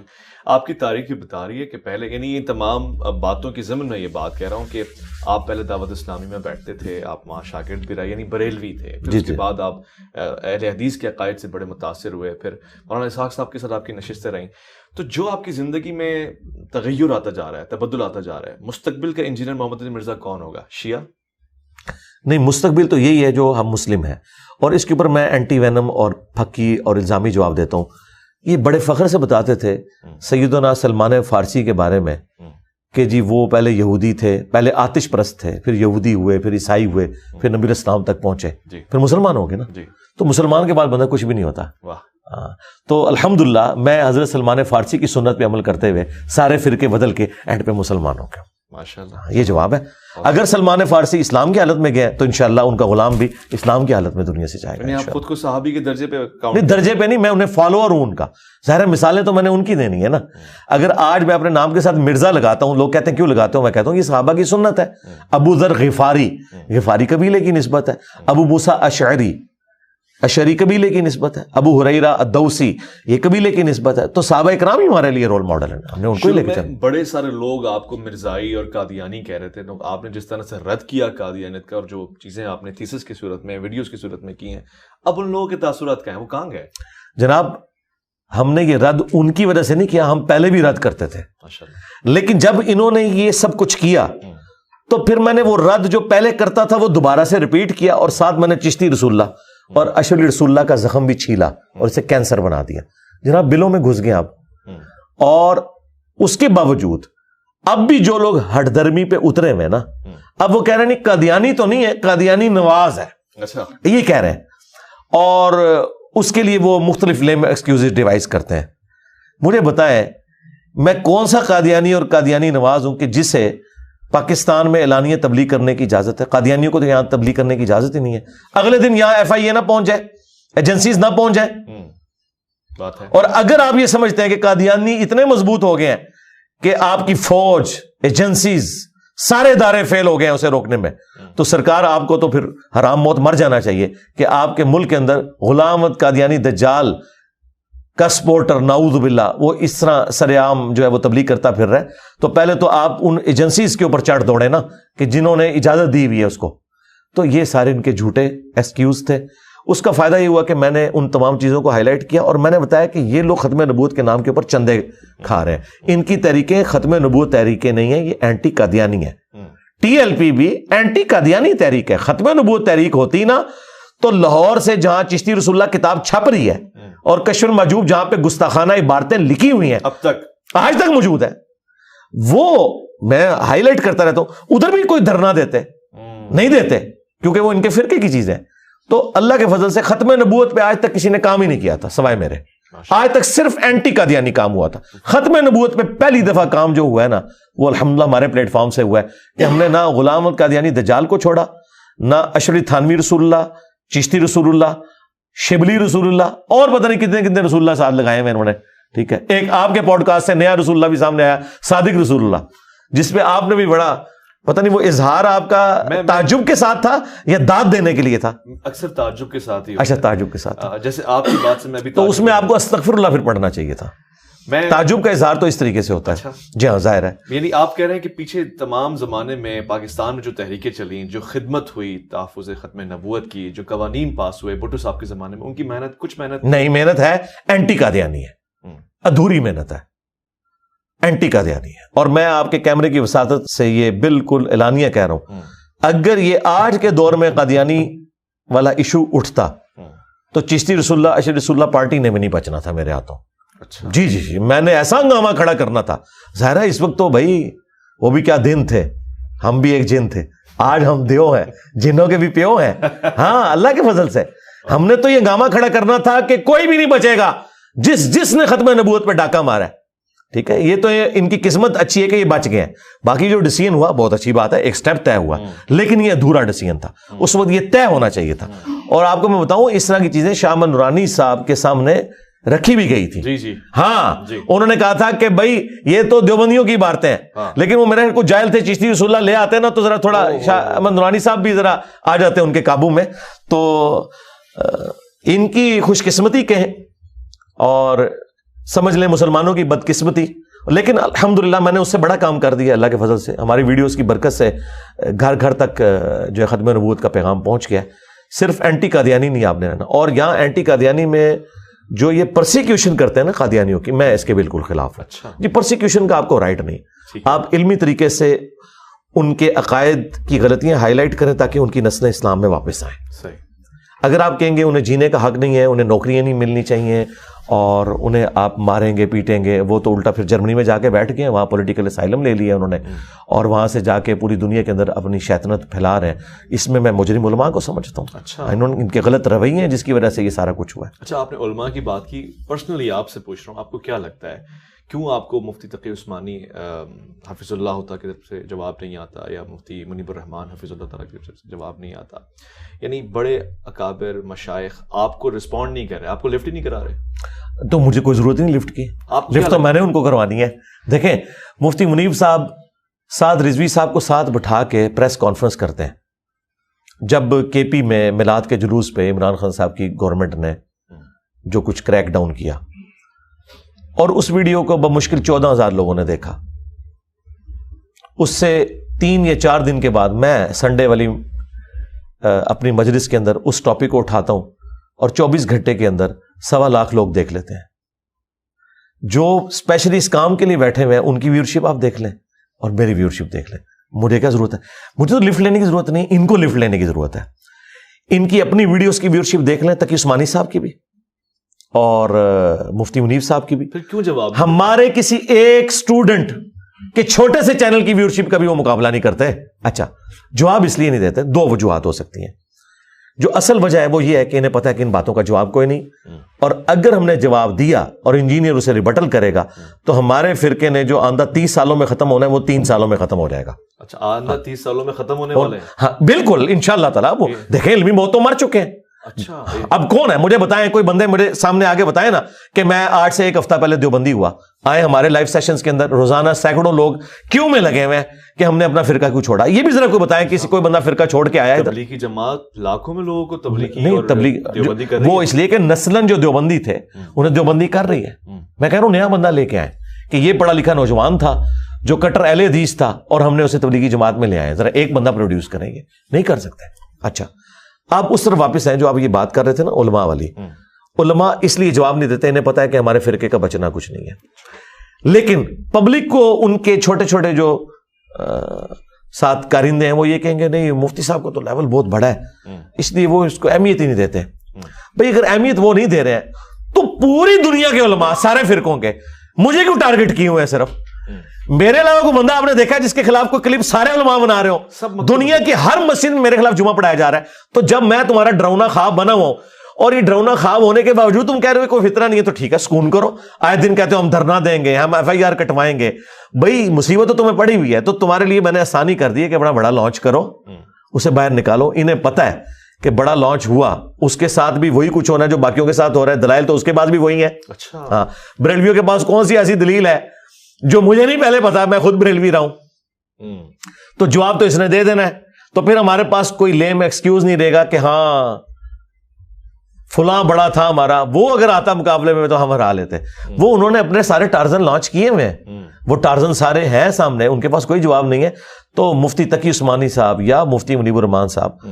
آپ کی تاریخ بھی بتا رہی ہے کہ پہلے یعنی یہ تمام باتوں کی ضمن میں یہ بات کہہ رہا ہوں کہ آپ پہلے دعوت اسلامی میں بیٹھتے تھے, آپ وہاں شاگرد بھی رہے یعنی بریلوی تھے, پھر اس کے بعد آپ اہل حدیث کے عقائد سے بڑے متاثر ہوئے, پھر مولانا اسحاق صاحب کے ساتھ آپ کی نشستیں رہیں. تو جو آپ کی زندگی میں تغیر آتا جا رہا ہے, تبدل آتا جا رہا ہے, مستقبل کا انجینئر محمد علی مرزا کون ہوگا؟ شیعہ؟ نہیں, مستقبل تو یہی ہے جو ہم مسلم ہیں. اور اس کے اوپر میں اینٹی وینم اور پھکی اور الزامی جواب دیتا ہوں. یہ بڑے فخر سے بتاتے تھے سیدنا سلمان فارسی کے بارے میں کہ جی وہ پہلے یہودی تھے, پہلے آتش پرست تھے, پھر یہودی ہوئے, پھر عیسائی ہوئے, پھر نبی اسلام تک پہنچے, پھر مسلمان ہو گئے نا. تو مسلمان کے بعد بندہ کچھ بھی نہیں ہوتا. تو الحمدللہ میں حضرت سلمان فارسی کی سنت پہ عمل کرتے ہوئے سارے فرقے بدل کے اینڈ پہ مسلمان ہو گیا. ماشاءاللہ, یہ جواب ہے. اگر سلمان فارسی اسلام کی حالت میں گئے تو انشاءاللہ ان کا غلام بھی اسلام کی حالت میں دنیا سے جائے گا. آپ خود کو صحابی کے درجے پہ نہیں, درجے پہ نہیں, میں انہیں فالوور ہوں ان کا. ظاہر مثالیں تو میں نے ان کی دینی ہے نا. اگر آج میں اپنے نام کے ساتھ مرزا لگاتا ہوں, لوگ کہتے ہیں کیوں لگاتے ہوں, میں کہتا ہوں یہ صحابہ کی سنت ہے. ابو ذر غفاری, غفاری قبیلے کی نسبت ہے. ابو موسیٰ اشعری, اشعری قبیلے کی نسبت ہے. ابو ہریرہ الدوسی, یہ قبیلے کی نسبت ہے. تو صحابہ اکرام ہی ہمارے لیے رول ماڈل ہیں, ہم نے ان کو ہی لے کے چلنا. بڑے سارے لوگ آپ کو مرزائی اور قادیانی کہہ رہے تھے, آپ نے جس طرح سے رد کیا قادیانیت کا, اور جو چیزیں آپ نے تھیسس کی صورت میں, ویڈیوز کی صورت میں کی ہیں, اب ان لوگوں کے تاثرات کیا ہیں, وہ کہاں گئے؟ جناب ہم نے یہ رد ان کی وجہ سے نہیں کیا, ہم پہلے بھی رد کرتے تھے. لیکن جب انہوں نے یہ سب کچھ کیا تو پھر میں نے وہ رد جو پہلے کرتا تھا وہ دوبارہ سے ریپیٹ کیا, اور ساتھ میں نے چشتی رسول اللہ اور اشعری رسول اللہ کا زخم بھی چھیلا اور اسے کینسر بنا دیا. جناب بلوں میں گھس گئے آپ. اور اس کے باوجود اب بھی جو لوگ ہٹ درمی پہ اترے ہوئے نا, اب وہ کہہ رہے ہیں نہیں قادیانی تو نہیں ہے, قادیانی نواز ہے, یہ کہہ رہے ہیں. اور اس کے لیے وہ مختلف لیم ایکسکیوزز ڈیوائز کرتے ہیں. مجھے بتائیں میں کون سا قادیانی اور قادیانی نواز ہوں کہ جسے پاکستان میں اعلانیہ تبلیغ کرنے کی اجازت ہے؟ قادیانیوں کو تو یہاں تبلیغ کرنے کی اجازت ہی نہیں ہے. اگلے دن یہاں ایف آئی اے نہ پہنچ جائے, ایجنسیز نہ پہنچ جائے. بات ہے. اور اگر آپ یہ سمجھتے ہیں کہ قادیانی اتنے مضبوط ہو گئے ہیں کہ آپ کی فوج, ایجنسیز, سارے ادارے فیل ہو گئے ہیں اسے روکنے میں, تو سرکار آپ کو تو پھر حرام موت مر جانا چاہیے کہ آپ کے ملک کے اندر غلام احمد قادیانی دجال کا سپورٹر نعوذ باللہ وہ اس طرح سر عام جو ہے وہ تبلیغ کرتا پھر رہا ہے. تو پہلے تو آپ ان ایجنسیز کے اوپر چڑھ دوڑے نا کہ جنہوں نے اجازت دی ہوئی ہے اس کو. تو یہ سارے ان کے جھوٹے ایکسکیوز تھے. اس کا فائدہ یہ ہوا کہ میں نے ان تمام چیزوں کو ہائی لائٹ کیا, اور میں نے بتایا کہ یہ لوگ ختم نبوت کے نام کے اوپر چندے کھا رہے ہیں. ان کی تحریکیں ختم نبوت تحریکیں نہیں ہیں, یہ اینٹی قادیانی ہے. ٹی ایل پی بھی اینٹی قادیانی تحریک ہے. ختم نبوت تحریک ہوتی نا تو لاہور سے جہاں چشتی رسول اللہ کتاب چھپ رہی ہے اور کشف المحجوب جہاں پہ گستاخانہ عبارتیں لکھی ہوئی ہیں, اب تک آج تک موجود ہے, وہ میں ہائی لائٹ کرتا رہتا ہوں. ادھر بھی کوئی دھرنا دیتے نہیں دیتے کیونکہ وہ ان کے فرقے کی چیزیں. تو اللہ کے فضل سے ختم نبوت پہ آج تک کسی نے کام ہی نہیں کیا تھا سوائے میرے. آج تک صرف اینٹی قادیانی کام ہوا تھا. ختم نبوت پہ پہلی دفعہ کام جو ہوا ہے نا وہ الحمدللہ ہمارے پلیٹ فارم سے ہوا ہے کہ ہم نے نہ غلام احمد قادیانی دجال کو چھوڑا, نہ اشعری تھانوی رسول اللہ, چشتی رسول اللہ, شبلی رسول اللہ, اور پتہ نہیں کتنے کتنے رسول اللہ ساتھ لگائے ہیں انہوں نے. ٹھیک ہے, ایک آپ کے پوڈ کاسٹ سے نیا رسول اللہ بھی سامنے آیا, صادق رسول اللہ, جس پہ آپ نے بھی بڑا پتہ نہیں وہ اظہار آپ کا تعجب کے ساتھ تھا یا داد دینے کے لیے تھا؟ اکثر تعجب کے ساتھ ہی. اچھا تعجب کے ساتھ, جیسے آپ کی بات سے میں بھی, تو اس میں آپ کو استغفر اللہ پھر پڑھنا چاہیے تھا. تعجب کا اظہار تو اس طریقے سے ہوتا ہے. جی ہاں ظاہر ہے. یعنی آپ کہہ رہے ہیں کہ پیچھے تمام زمانے میں پاکستان میں جو تحریکیں چلیں, جو خدمت ہوئی تحفظ ختم نبوت کی, جو قوانین پاس ہوئے بھٹو صاحب کے زمانے میں, ان کی محنت کچھ محنت نہیں, محنت ہے اینٹی قادیانی ہے, ادھوری محنت ہے, اینٹی قادیانی ہے. اور میں آپ کے کیمرے کی وساطت سے یہ بالکل اعلانیہ کہہ رہا ہوں, اگر یہ آج کے دور میں قادیانی والا ایشو اٹھتا تو چشتی رسول اللہ, اشعری رسول اللہ پارٹی نے بھی نہیں بچنا تھا میرے ہاتھوں. جی جی جی, میں نے ایسا ہنگامہ کھڑا کرنا تھا. ظاہر ہے اس وقت تو بھائی وہ بھی کیا دن تھے, ہم بھی ایک جن تھے, آج ہم دیو ہیں, جنوں کے بھی پیو ہیں. ہاں اللہ کے فضل سے ہم نے تو یہ ہنگامہ کھڑا کرنا تھا کہ کوئی بھی نہیں بچے گا جس نے ختم نبوت پہ ڈاکہ مارا ہے. ٹھیک ہے, یہ تو ان کی قسمت اچھی ہے کہ یہ بچ گئے ہیں. باقی جو ڈیسیژن ہوا بہت اچھی بات ہے, ایک سٹیپ طے ہوا, لیکن یہ ادھورا ڈیسیژن تھا. اس وقت یہ طے ہونا چاہیے تھا. اور آپ کو میں بتاؤں اس طرح کی چیزیں شاہ احمد نورانی صاحب کے سامنے رکھی بھی گئی تھی. جی جی ہاں, انہوں نے کہا تھا کہ بھائی یہ تو دیوبندیوں کی بارتیں ہیں, لیکن وہ میرے کو جاہل تھے, چشتی رسول اللہ لے آتے نا تو ذرا تھوڑا شاہ احمد نورانی صاحب بھی ذرا آ جاتے ان کے قابو میں. تو ان کی خوش قسمتی کہیں اور سمجھ لیں مسلمانوں کی بدقسمتی. لیکن الحمدللہ میں نے اس سے بڑا کام کر دیا اللہ کے فضل سے. ہماری ویڈیوز کی برکت سے گھر گھر تک جو ہے ختم نبوت کا پیغام پہنچ گیا. صرف اینٹی قادیانی نہیں آپ نے رہنا. اور یہاں اینٹی قادیانی میں جو یہ پرسیکیوشن کرتے ہیں نا قادیانیوں کی, میں اس کے بالکل خلاف ہوں. جی پرسیکیوشن کا آپ کو رائٹ نہیں. آپ علمی طریقے سے ان کے عقائد کی غلطیاں ہائی لائٹ کریں تاکہ ان کی نسلیں اسلام میں واپس آئیں. اگر آپ کہیں گے انہیں جینے کا حق نہیں ہے, انہیں نوکریاں نہیں ملنی چاہیے اور انہیں آپ ماریں گے پیٹیں گے, وہ تو الٹا پھر جرمنی میں جا کے بیٹھ گئے, وہاں پولیٹیکل اسائلم لے لیا انہوں نے اور وہاں سے جا کے پوری دنیا کے اندر اپنی شیطنت پھیلا رہے ہیں. اس میں مجرم علماء کو سمجھتا ہوں. اچھا, انہوں نے ان کے غلط رویے ہیں جس کی وجہ سے یہ سارا کچھ ہوا ہے. اچھا, آپ نے علماء کی بات کی, پرسنلی آپ سے پوچھ رہا ہوں, آپ کو کیا لگتا ہے کیوں آپ کو مفتی تقی عثمانی حفظ اللہ تعالیٰ کی طرف سے جواب نہیں آتا, یا مفتی منیب الرحمان حفظ اللہ تعالیٰ کی طرف سے جواب نہیں آتا؟ یعنی بڑے اکابر مشائخ آپ کو رسپونڈ نہیں کر رہے, آپ کو لفٹ ہی نہیں کرا رہے. تو مجھے کوئی ضرورت نہیں لفٹ کی, لفٹ تو میں نے ان کو کروانی ہے. دیکھیں مفتی منیب صاحب سعد رضوی صاحب کو ساتھ بٹھا کے پریس کانفرنس کرتے ہیں جب کے پی میں میلاد کے جلوس پہ عمران خان صاحب کی گورنمنٹ نے جو کچھ کریک ڈاؤن کیا, اور اس ویڈیو کو بمشکل 14,000 لوگوں نے دیکھا. اس سے 3 یا 4 دن کے بعد میں سنڈے والی اپنی مجلس کے اندر اس ٹاپک کو اٹھاتا ہوں اور 24 گھنٹے کے اندر 1.25 لاکھ لوگ دیکھ لیتے ہیں. جو اسپیشلی اس کام کے لیے بیٹھے ہوئے ہیں ان کی ویورشپ آپ دیکھ لیں اور میری ویورشپ دیکھ لیں. مجھے کیا ضرورت ہے؟ مجھے تو لفٹ لینے کی ضرورت نہیں, ان کو لفٹ لینے کی ضرورت ہے. ان کی اپنی ویڈیوز کی ویورشپ دیکھ لیں, تقی عثمانی صاحب کی بھی اور مفتی منیب صاحب کی بھی. پھر کیوں جواب ہمارے کسی ایک اسٹوڈنٹ کے چھوٹے سے چینل کی ویورشپ کا بھی وہ مقابلہ نہیں کرتے. اچھا, جواب اس لیے نہیں دیتے, 2 وجوہات ہو سکتی ہیں. جو اصل وجہ ہے وہ یہ ہے کہ انہیں پتا ہے کہ ان باتوں کا جواب کوئی نہیں, اور اگر ہم نے جواب دیا اور انجینئر اسے ریبٹل کرے گا تو ہمارے فرقے نے جو آندہ 30 سالوں میں ختم ہونا ہے وہ 3 سالوں میں ختم ہو جائے گا. اچھا, آندہ 30 سالوں میں ختم ہونے والے ہیں؟ ہاں بالکل انشاءاللہ تعالیٰ. وہ دیکھیں علمی موت تو مر چکے ہیں. اچھا, اب کون ہے مجھے بتائیں, کوئی بندے میرے سامنے آگے بتائیں نا کہ میں آج سے 1 ہفتہ پہلے دیوبندی ہوا, آئے ہمارے لائیو سیشنز کے اندر روزانہ سینکڑوں لوگ کیوں میں لگے ہوئے ہیں کہ ہم نے اپنا فرقہ کیوں چھوڑا. یہ بھی ذرا کوئی بتائیں کسی کوئی بندہ فرقہ چھوڑ کے آیا ہے. تبلیغی جماعت لاکھوں میں لوگوں کو تبلیغی نہیں, تبلیغ وہ اس لیے کہ نسلاً جو دیوبندی تھے انہیں دیوبندی کر رہی ہے. میں کہہ رہا ہوں نیا بندہ لے کے آئے کہ یہ پڑھا لکھا نوجوان تھا جو کٹر اہل حدیث تھا اور ہم نے اسے تبلیغی جماعت میں لے آئے. ذرا ایک بندہ پروڈیوس کریں گے, نہیں کر سکتے. اچھا, آپ اس طرف واپس ہیں جو آپ یہ بات کر رہے تھے نا علماء والی. علماء اس لیے جواب نہیں دیتے, انہیں پتا ہے کہ ہمارے فرقے کا بچنا کچھ نہیں ہے. لیکن پبلک کو ان کے چھوٹے چھوٹے جو ساتھ کارندے ہیں وہ یہ کہیں گے نہیں مفتی صاحب کو تو لیول بہت بڑا ہے, اس لیے وہ اس کو اہمیت ہی نہیں دیتے. بھئی اگر اہمیت وہ نہیں دے رہے ہیں تو پوری دنیا کے علماء سارے فرقوں کے مجھے کیوں ٹارگٹ کیے ہوئے ہیں؟ صرف میرے علاوہ کوئی بندہ آپ نے دیکھا جس کے خلاف کوئی کلپ سارے علماء بنا رہے ہو؟ دنیا کی ہر مسجد میں میرے خلاف جمعہ پڑھایا جا رہا ہے. تو جب میں تمہارا ڈرونا خواب بنا ہوں اور یہ ڈرونا خواب ہونے کے باوجود تم کہہ رہے ہو کوئی فطرہ نہیں ہے, تو ٹھیک ہے سکون کرو. آئے دن کہتے ہو ہم دھرنا دیں گے, ہم FIR کٹوائیں گے. بھائی مصیبت تو تمہیں پڑی ہوئی ہے, تو تمہارے لیے میں نے آسانی کر دی ہے کہ بڑا لانچ کرو, اسے باہر نکالو. انہیں پتہ ہے کہ بڑا لانچ ہوا اس کے ساتھ بھی وہی کچھ ہونا ہے جو باقیوں کے ساتھ ہو رہا ہے. دلائل تو اس کے بعد بھی وہی ہے. اچھا, ہاں, بریلویوں کے پاس کون سی ایسی دلیل ہے جو مجھے نہیں پہلے پتا, میں خود بریلوی رہا ہوں, تو جواب تو اس نے دے دینا ہے. تو پھر ہمارے پاس کوئی لیم ایکسکیوز نہیں رہے گا کہ ہاں فلاں بڑا تھا ہمارا, وہ اگر آتا مقابلے میں تو ہم ہرا لیتے. وہ انہوں نے اپنے سارے ٹارزن لانچ کیے ہوئے ہیں, وہ ٹارزن سارے ہیں سامنے, ان کے پاس کوئی جواب نہیں ہے. تو مفتی تقی عثمانی صاحب یا مفتی منیب الرحمان صاحب,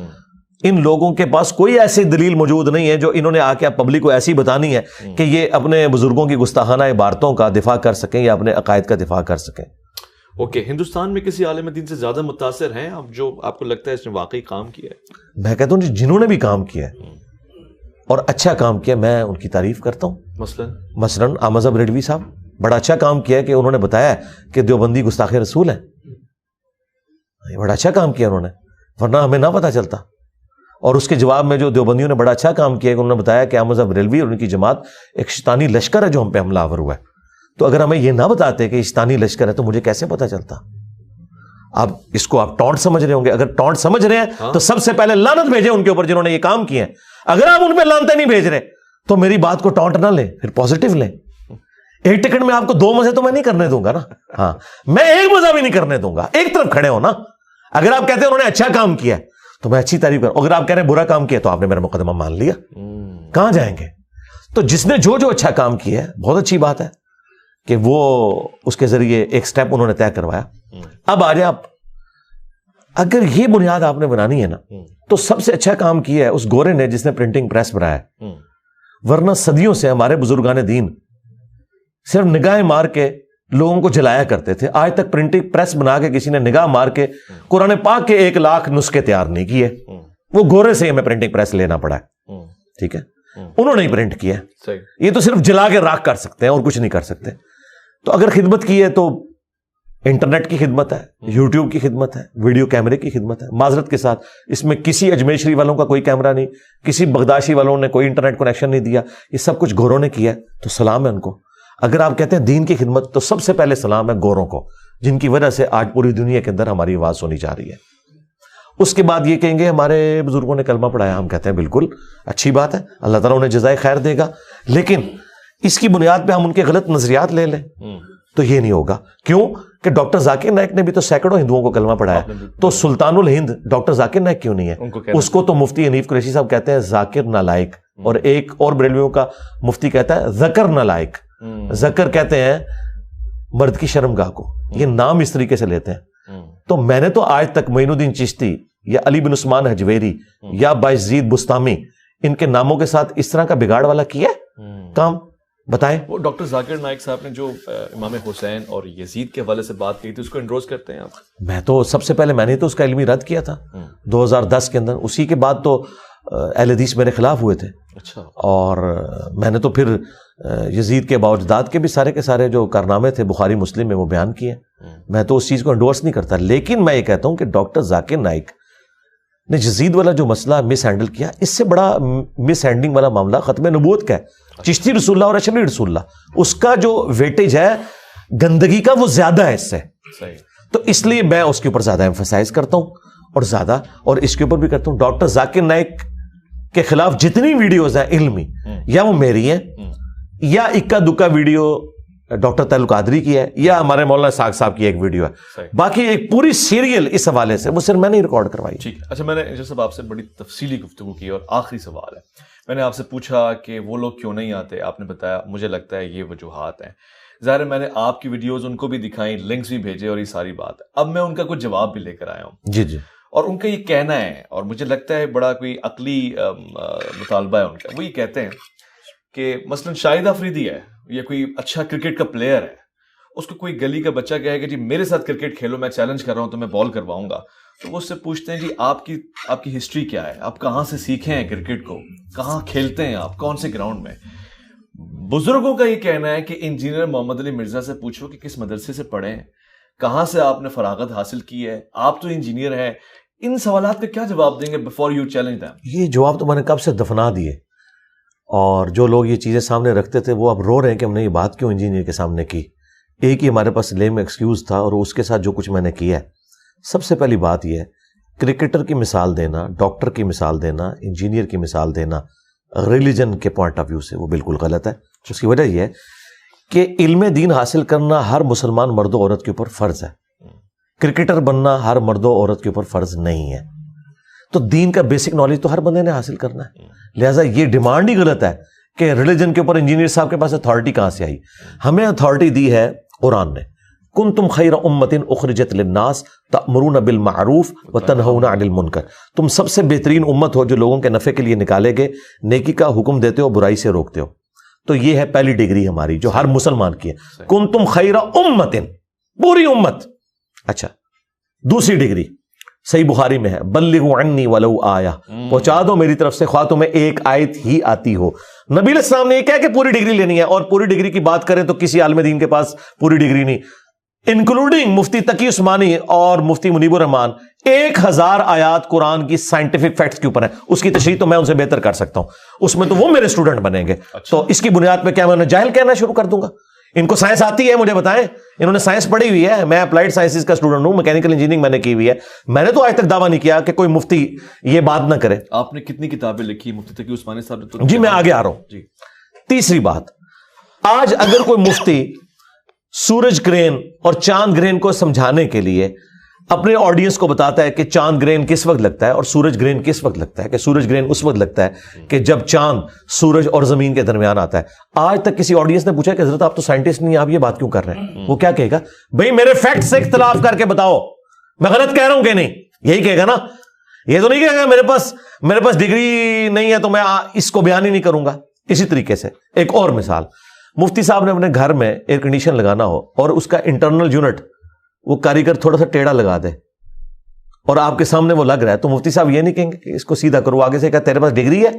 ان لوگوں کے پاس کوئی ایسی دلیل موجود نہیں ہے جو انہوں نے آ کے پبلک کو ایسی بتانی ہے کہ یہ اپنے بزرگوں کی گستاخانہ عبارتوں کا دفاع کر سکیں یا اپنے عقائد کا دفاع کر سکیں. اوکے, ہندوستان میں کسی عالم دین سے زیادہ متاثر ہیں اب جو آپ کو لگتا ہے اس نے واقعی کام کیا ہے؟ میں کہتا ہوں جنہوں نے بھی کام کیا ہے اور اچھا کام کیا, میں ان کی تعریف کرتا ہوں. مثلاً احمد بریلوی صاحب بڑا اچھا کام کیا ہے کہ انہوں نے بتایا کہ دیوبندی گستاخ رسول ہے. بڑا اچھا کام کیا انہوں نے, ورنہ ہمیں نہ پتا چلتا. اور اس کے جواب میں جو دیوبندیوں نے بڑا اچھا کام کیا ہے کہ انہوں نے بتایا کہ احمد بریلوی اور ان کی جماعت ایک شیطانی لشکر ہے جو ہم پہ حملہ آور ہوا ہے. تو اگر ہمیں یہ نہ بتاتے کہ شیطانی لشکر ہے تو مجھے کیسے پتا چلتا؟ اب اس کو آپ ٹونٹ سمجھ رہے ہوں گے. اگر ٹونٹ سمجھ رہے ہیں تو سب سے پہلے لعنت بھیجیں ان کے اوپر جنہوں نے یہ کام کیے ہیں. اگر آپ ان پہ لعنتیں نہیں بھیج رہے تو میری بات کو ٹونٹ نہ لیں, پھر پازیٹیو لیں. ایک ٹکٹ میں آپ کو 2 مزے تو میں نہیں کرنے دوں گا نا. ہاں, میں ایک مزہ بھی نہیں کرنے دوں گا. ایک طرف کھڑے ہو نا. اگر آپ کہتے ہیں انہوں نے اچھا کام کیا تو میں اچھی تعریف کروں. اگر آپ کہہ رہے ہیں برا کام کیا تو آپ نے میرا مقدمہ مان لیا, کہاں جائیں گے؟ تو جس نے جو اچھا کام کیا ہے بہت اچھی بات ہے کہ وہ اس کے ذریعے ایک سٹیپ انہوں نے طے کروایا. اب آ جائیں آپ, اگر یہ بنیاد آپ نے بنانی ہے نا تو سب سے اچھا کام کیا ہے اس گورے نے جس نے پرنٹنگ پریس بنایا ہے. ورنہ صدیوں سے ہمارے بزرگان دین صرف نگاہیں مار کے لوگوں کو جلایا کرتے تھے. آج تک پرنٹنگ پریس بنا کے کسی نے نگاہ مار کے قرآن پاک کے 1 لاکھ نسخے تیار نہیں کیے. وہ گورے سے ہمیں پرنٹنگ پریس لینا پڑا ہے. ٹھیک ہے, انہوں نے ہی پرنٹ کیا. یہ تو صرف جلا کے راکھ کر سکتے ہیں اور کچھ نہیں کر سکتے. تو اگر خدمت کی ہے تو انٹرنیٹ کی خدمت ہے, یوٹیوب کی خدمت ہے, ویڈیو کیمرے کی خدمت ہے. معذرت کے ساتھ اس میں کسی اجمیر شریف والوں کا کوئی کیمرہ نہیں, کسی بغداشی والوں نے کوئی انٹرنیٹ کنیکشن نہیں دیا. یہ سب کچھ گوروں نے کیا ہے, تو سلام ہے ان کو. اگر آپ کہتے ہیں دین کی خدمت تو سب سے پہلے سلام ہے گوروں کو, جن کی وجہ سے آج پوری دنیا کے اندر ہماری آواز سنی جا رہی ہے. اس کے بعد یہ کہیں گے ہمارے بزرگوں نے کلمہ پڑھایا. ہم کہتے ہیں بالکل اچھی بات ہے, اللہ تعالیٰ انہیں جزائے خیر دے گا, لیکن اس کی بنیاد پہ ہم ان کے غلط نظریات لے لیں تو یہ نہیں ہوگا. کیوں کہ ڈاکٹر ذاکر نائک نے بھی تو سینکڑوں ہندوؤں کو کلمہ پڑھایا, تو سلطان الہند ڈاکٹر ذاکر نائک کیوں نہیں ہے؟ اس کو تو مفتی حنیف قریشی صاحب کہتے ہیں ذاکر نالائق, اور ایک اور بریلویوں کا مفتی کہتا ہے ذکر نالائق. ذکر کہتے ہیں مرد کی شرمگاہ کو, یہ نام اس طریقے سے لیتے ہیں. تو میں نے تو آج تک معین الدین چشتی یا علی بن عثمان حجویری یا بایزید بستامی ان کے ناموں کے ساتھ اس طرح کا بگاڑ والا کیا کام بتائیں. وہ ڈاکٹر ذاکر نائک صاحب نے جو امام حسین اور یزید کے حوالے سے بات کی تھی اس کو انڈورس کرتے ہیں آپ؟ میں تو سب سے پہلے میں نے تو اس کا علمی رد کیا تھا 2010 کے اندر. اسی کے بعد تو اہل حدیث میرے خلاف ہوئے تھے. اچھا. اور میں نے تو پھر یزید کے باوجداد کے بھی سارے کے سارے جو کارنامے تھے بخاری مسلم میں وہ بیان کیے. میں تو اس چیز کو انڈورس نہیں کرتا, لیکن میں یہ کہتا ہوں کہ ڈاکٹر ذاکر نائک نے یزید والا جو مسئلہ مس ہینڈل کیا, اس سے بڑا مس ہینڈلنگ والا معاملہ ختم نبوت کا ہے. چشتی رسول اللہ اور اشرفی رسول اللہ, اس کا جو ویٹیج ہے گندگی کا وہ زیادہ ہے اس سے. تو اس لیے میں اس کے اوپر زیادہ ایمفسائز کرتا ہوں اور زیادہ, اور اس کے اوپر بھی کرتا ہوں ڈاکٹر ذاکر نائک کے خلاف جتنی ویڈیوز ہیں علمی, یا وہ میری ہیں یا اکا دکا ویڈیو ڈاکٹر تعلق قادری کی ہے یا ہمارے مولانا ساگ صاحب کی ایک ویڈیو ہے, باقی ایک پوری سیریل اس حوالے سے وہ صرف میں نے ریکارڈ کروائی. ٹھیک. اچھا, میں نے جیسے آپ سے بڑی تفصیلی گفتگو کی, اور آخری سوال ہے, میں نے آپ سے پوچھا کہ وہ لوگ کیوں نہیں آتے, آپ نے بتایا مجھے لگتا ہے یہ وجوہات ہیں. ظاہر ہے میں نے آپ کی ویڈیوز ان کو بھی دکھائیں, لنکس بھی بھیجے, اور یہ ساری بات ہے. اب میں ان کا کچھ جواب بھی لے کر آیا ہوں. جی جی. اور ان کا یہ کہنا ہے, اور مجھے لگتا ہے بڑا کوئی عقلی مطالبہ ہے ان کا. وہ یہ کہتے ہیں کہ مثلا شاہد آفریدی ہے یا کوئی اچھا کرکٹ کا پلیئر ہے, اس کو کوئی گلی کا بچہ کہے کہ جی میرے ساتھ کرکٹ کھیلو, میں چیلنج کر رہا ہوں تو میں بال کرواؤں گا, تو وہ اس سے پوچھتے ہیں جی آپ کی ہسٹری کیا ہے, آپ کہاں سے سیکھے ہیں کرکٹ کو, کہاں کھیلتے ہیں آپ, کون سے گراؤنڈ میں. بزرگوں کا یہ کہنا ہے کہ انجینئر محمد علی مرزا سے پوچھو کہ کس مدرسے سے پڑھے ہیں, کہاں سے آپ نے فراغت حاصل کی ہے, آپ تو انجینئر ہیں. ان سوالات کا کیا جواب دیں گے بفور یو چیلنج دیم؟ یہ جواب تو میں نے کب سے دفنا دیے, اور جو لوگ یہ چیزیں سامنے رکھتے تھے وہ اب رو رہے ہیں کہ ہم نے یہ بات کیوں انجینئر کے سامنے کی. ایک ہی ہمارے پاس لیم ایکسکیوز تھا, اور اس کے ساتھ جو کچھ میں نے کیا ہے. سب سے پہلی بات یہ ہے, کرکٹر کی مثال دینا, ڈاکٹر کی مثال دینا, انجینئر کی مثال دینا ریلیجن کے پوائنٹ آف ویو سے وہ بالکل غلط ہے. اس کی وجہ یہ ہے کہ علم دین حاصل کرنا ہر مسلمان مرد و عورت کے اوپر فرض ہے, کرکٹر بننا ہر مرد و عورت کے اوپر فرض نہیں ہے. تو دین کا بیسک نالج تو ہر بندے نے حاصل کرنا ہے. لہٰذا یہ ڈیمانڈ ہی غلط ہے کہ ریلیجن کے اوپر انجینئر صاحب کے پاس اتھارٹی کہاں سے آئی. ہمیں اتھارٹی دی ہے قرآن نے, کنتم خیر امۃ اخرجت للناس تأمرون بالمعروف وتنہون عن المنکر, تم سب سے بہترین امت ہو جو لوگوں کے نفع کے لیے نکالے گئے, نیکی کا حکم دیتے ہو, برائی سے روکتے ہو. تو یہ ہے پہلی ڈگری ہماری جو ہر مسلمان کی ہے, کنتم خیر امۃ, پوری امت. اچھا, دوسری ڈگری صحیح بخاری میں ہے, بلغوا عنی ولو آیہ, پہنچا دو میری طرف سے خواہ تمہیں ایک آیت ہی آتی ہو. نبی علیہ السلام نے یہ کہا کہ پوری ڈگری لینی ہے, اور پوری ڈگری کی بات کریں تو کسی عالم دین کے پاس پوری ڈگری نہیں, انکلوڈنگ مفتی تقی عثمانی اور مفتی منیب الرحمان. 1000 آیات قرآن کی سائنٹیفک فیکٹس کے اوپر ہیں, اس کی تشریح تو میں ان سے بہتر کر سکتا ہوں, اس میں تو وہ میرے اسٹوڈنٹ بنیں گے. تو اس کی بنیاد پہ کیا میں انہیں جاہل کہنا شروع کر دوں گا؟ ان کو سائنس آتی ہے, مجھے بتائیں, انہوں نے سائنس پڑھی ہوئی ہے, میں اپلائیڈ سائنسز کا اسٹوڈنٹ ہوں, میکینیکل انجینئرنگ میں نے کی ہوئی ہے. میں نے تو آج تک دعویٰ نہیں کیا کہ کوئی مفتی یہ بات نہ کرے. آپ نے کتنی کتابیں لکھی مفتی تقی عثمانی صاحب نے؟ جی میں آگے آ رہا ہوں. جی. تیسری بات, آج اگر کوئی مفتی سورج گرہن اور چاند گرہن کو سمجھانے کے لیے اپنے آڈینس کو بتاتا ہے کہ چاند گرہن کس وقت لگتا ہے اور سورج گرہن کس وقت لگتا ہے, کہ سورج گرہن اس وقت لگتا ہے کہ جب چاند سورج اور زمین کے درمیان آتا ہے. آج تک کسی آڈینس نے پوچھا کہ حضرت آپ تو سائنٹسٹ نہیں, آپ یہ بات کیوں کر رہے ہیں؟ وہ کیا کہے گا؟ بھائی میرے فیکٹ سے اختلاف کر کے بتاؤ میں غلط کہہ رہا ہوں کہ نہیں, یہی کہے گا نا. یہ تو نہیں کہے گا میرے پاس ڈگری نہیں ہے تو میں اس کو بیان ہی نہیں کروں گا. اسی طریقے سے ایک اور مثال, مفتی صاحب نے اپنے گھر میں ایئر کنڈیشن لگانا ہو اور اس کا انٹرنل یونٹ وہ کاریگر تھوڑا سا ٹیڑھا لگا دے اور آپ کے سامنے وہ لگ رہا ہے, تو مفتی صاحب یہ نہیں کہیں گے کہ اس کو سیدھا کرو, آگے سے کہا تیرے پاس ڈگری ہے,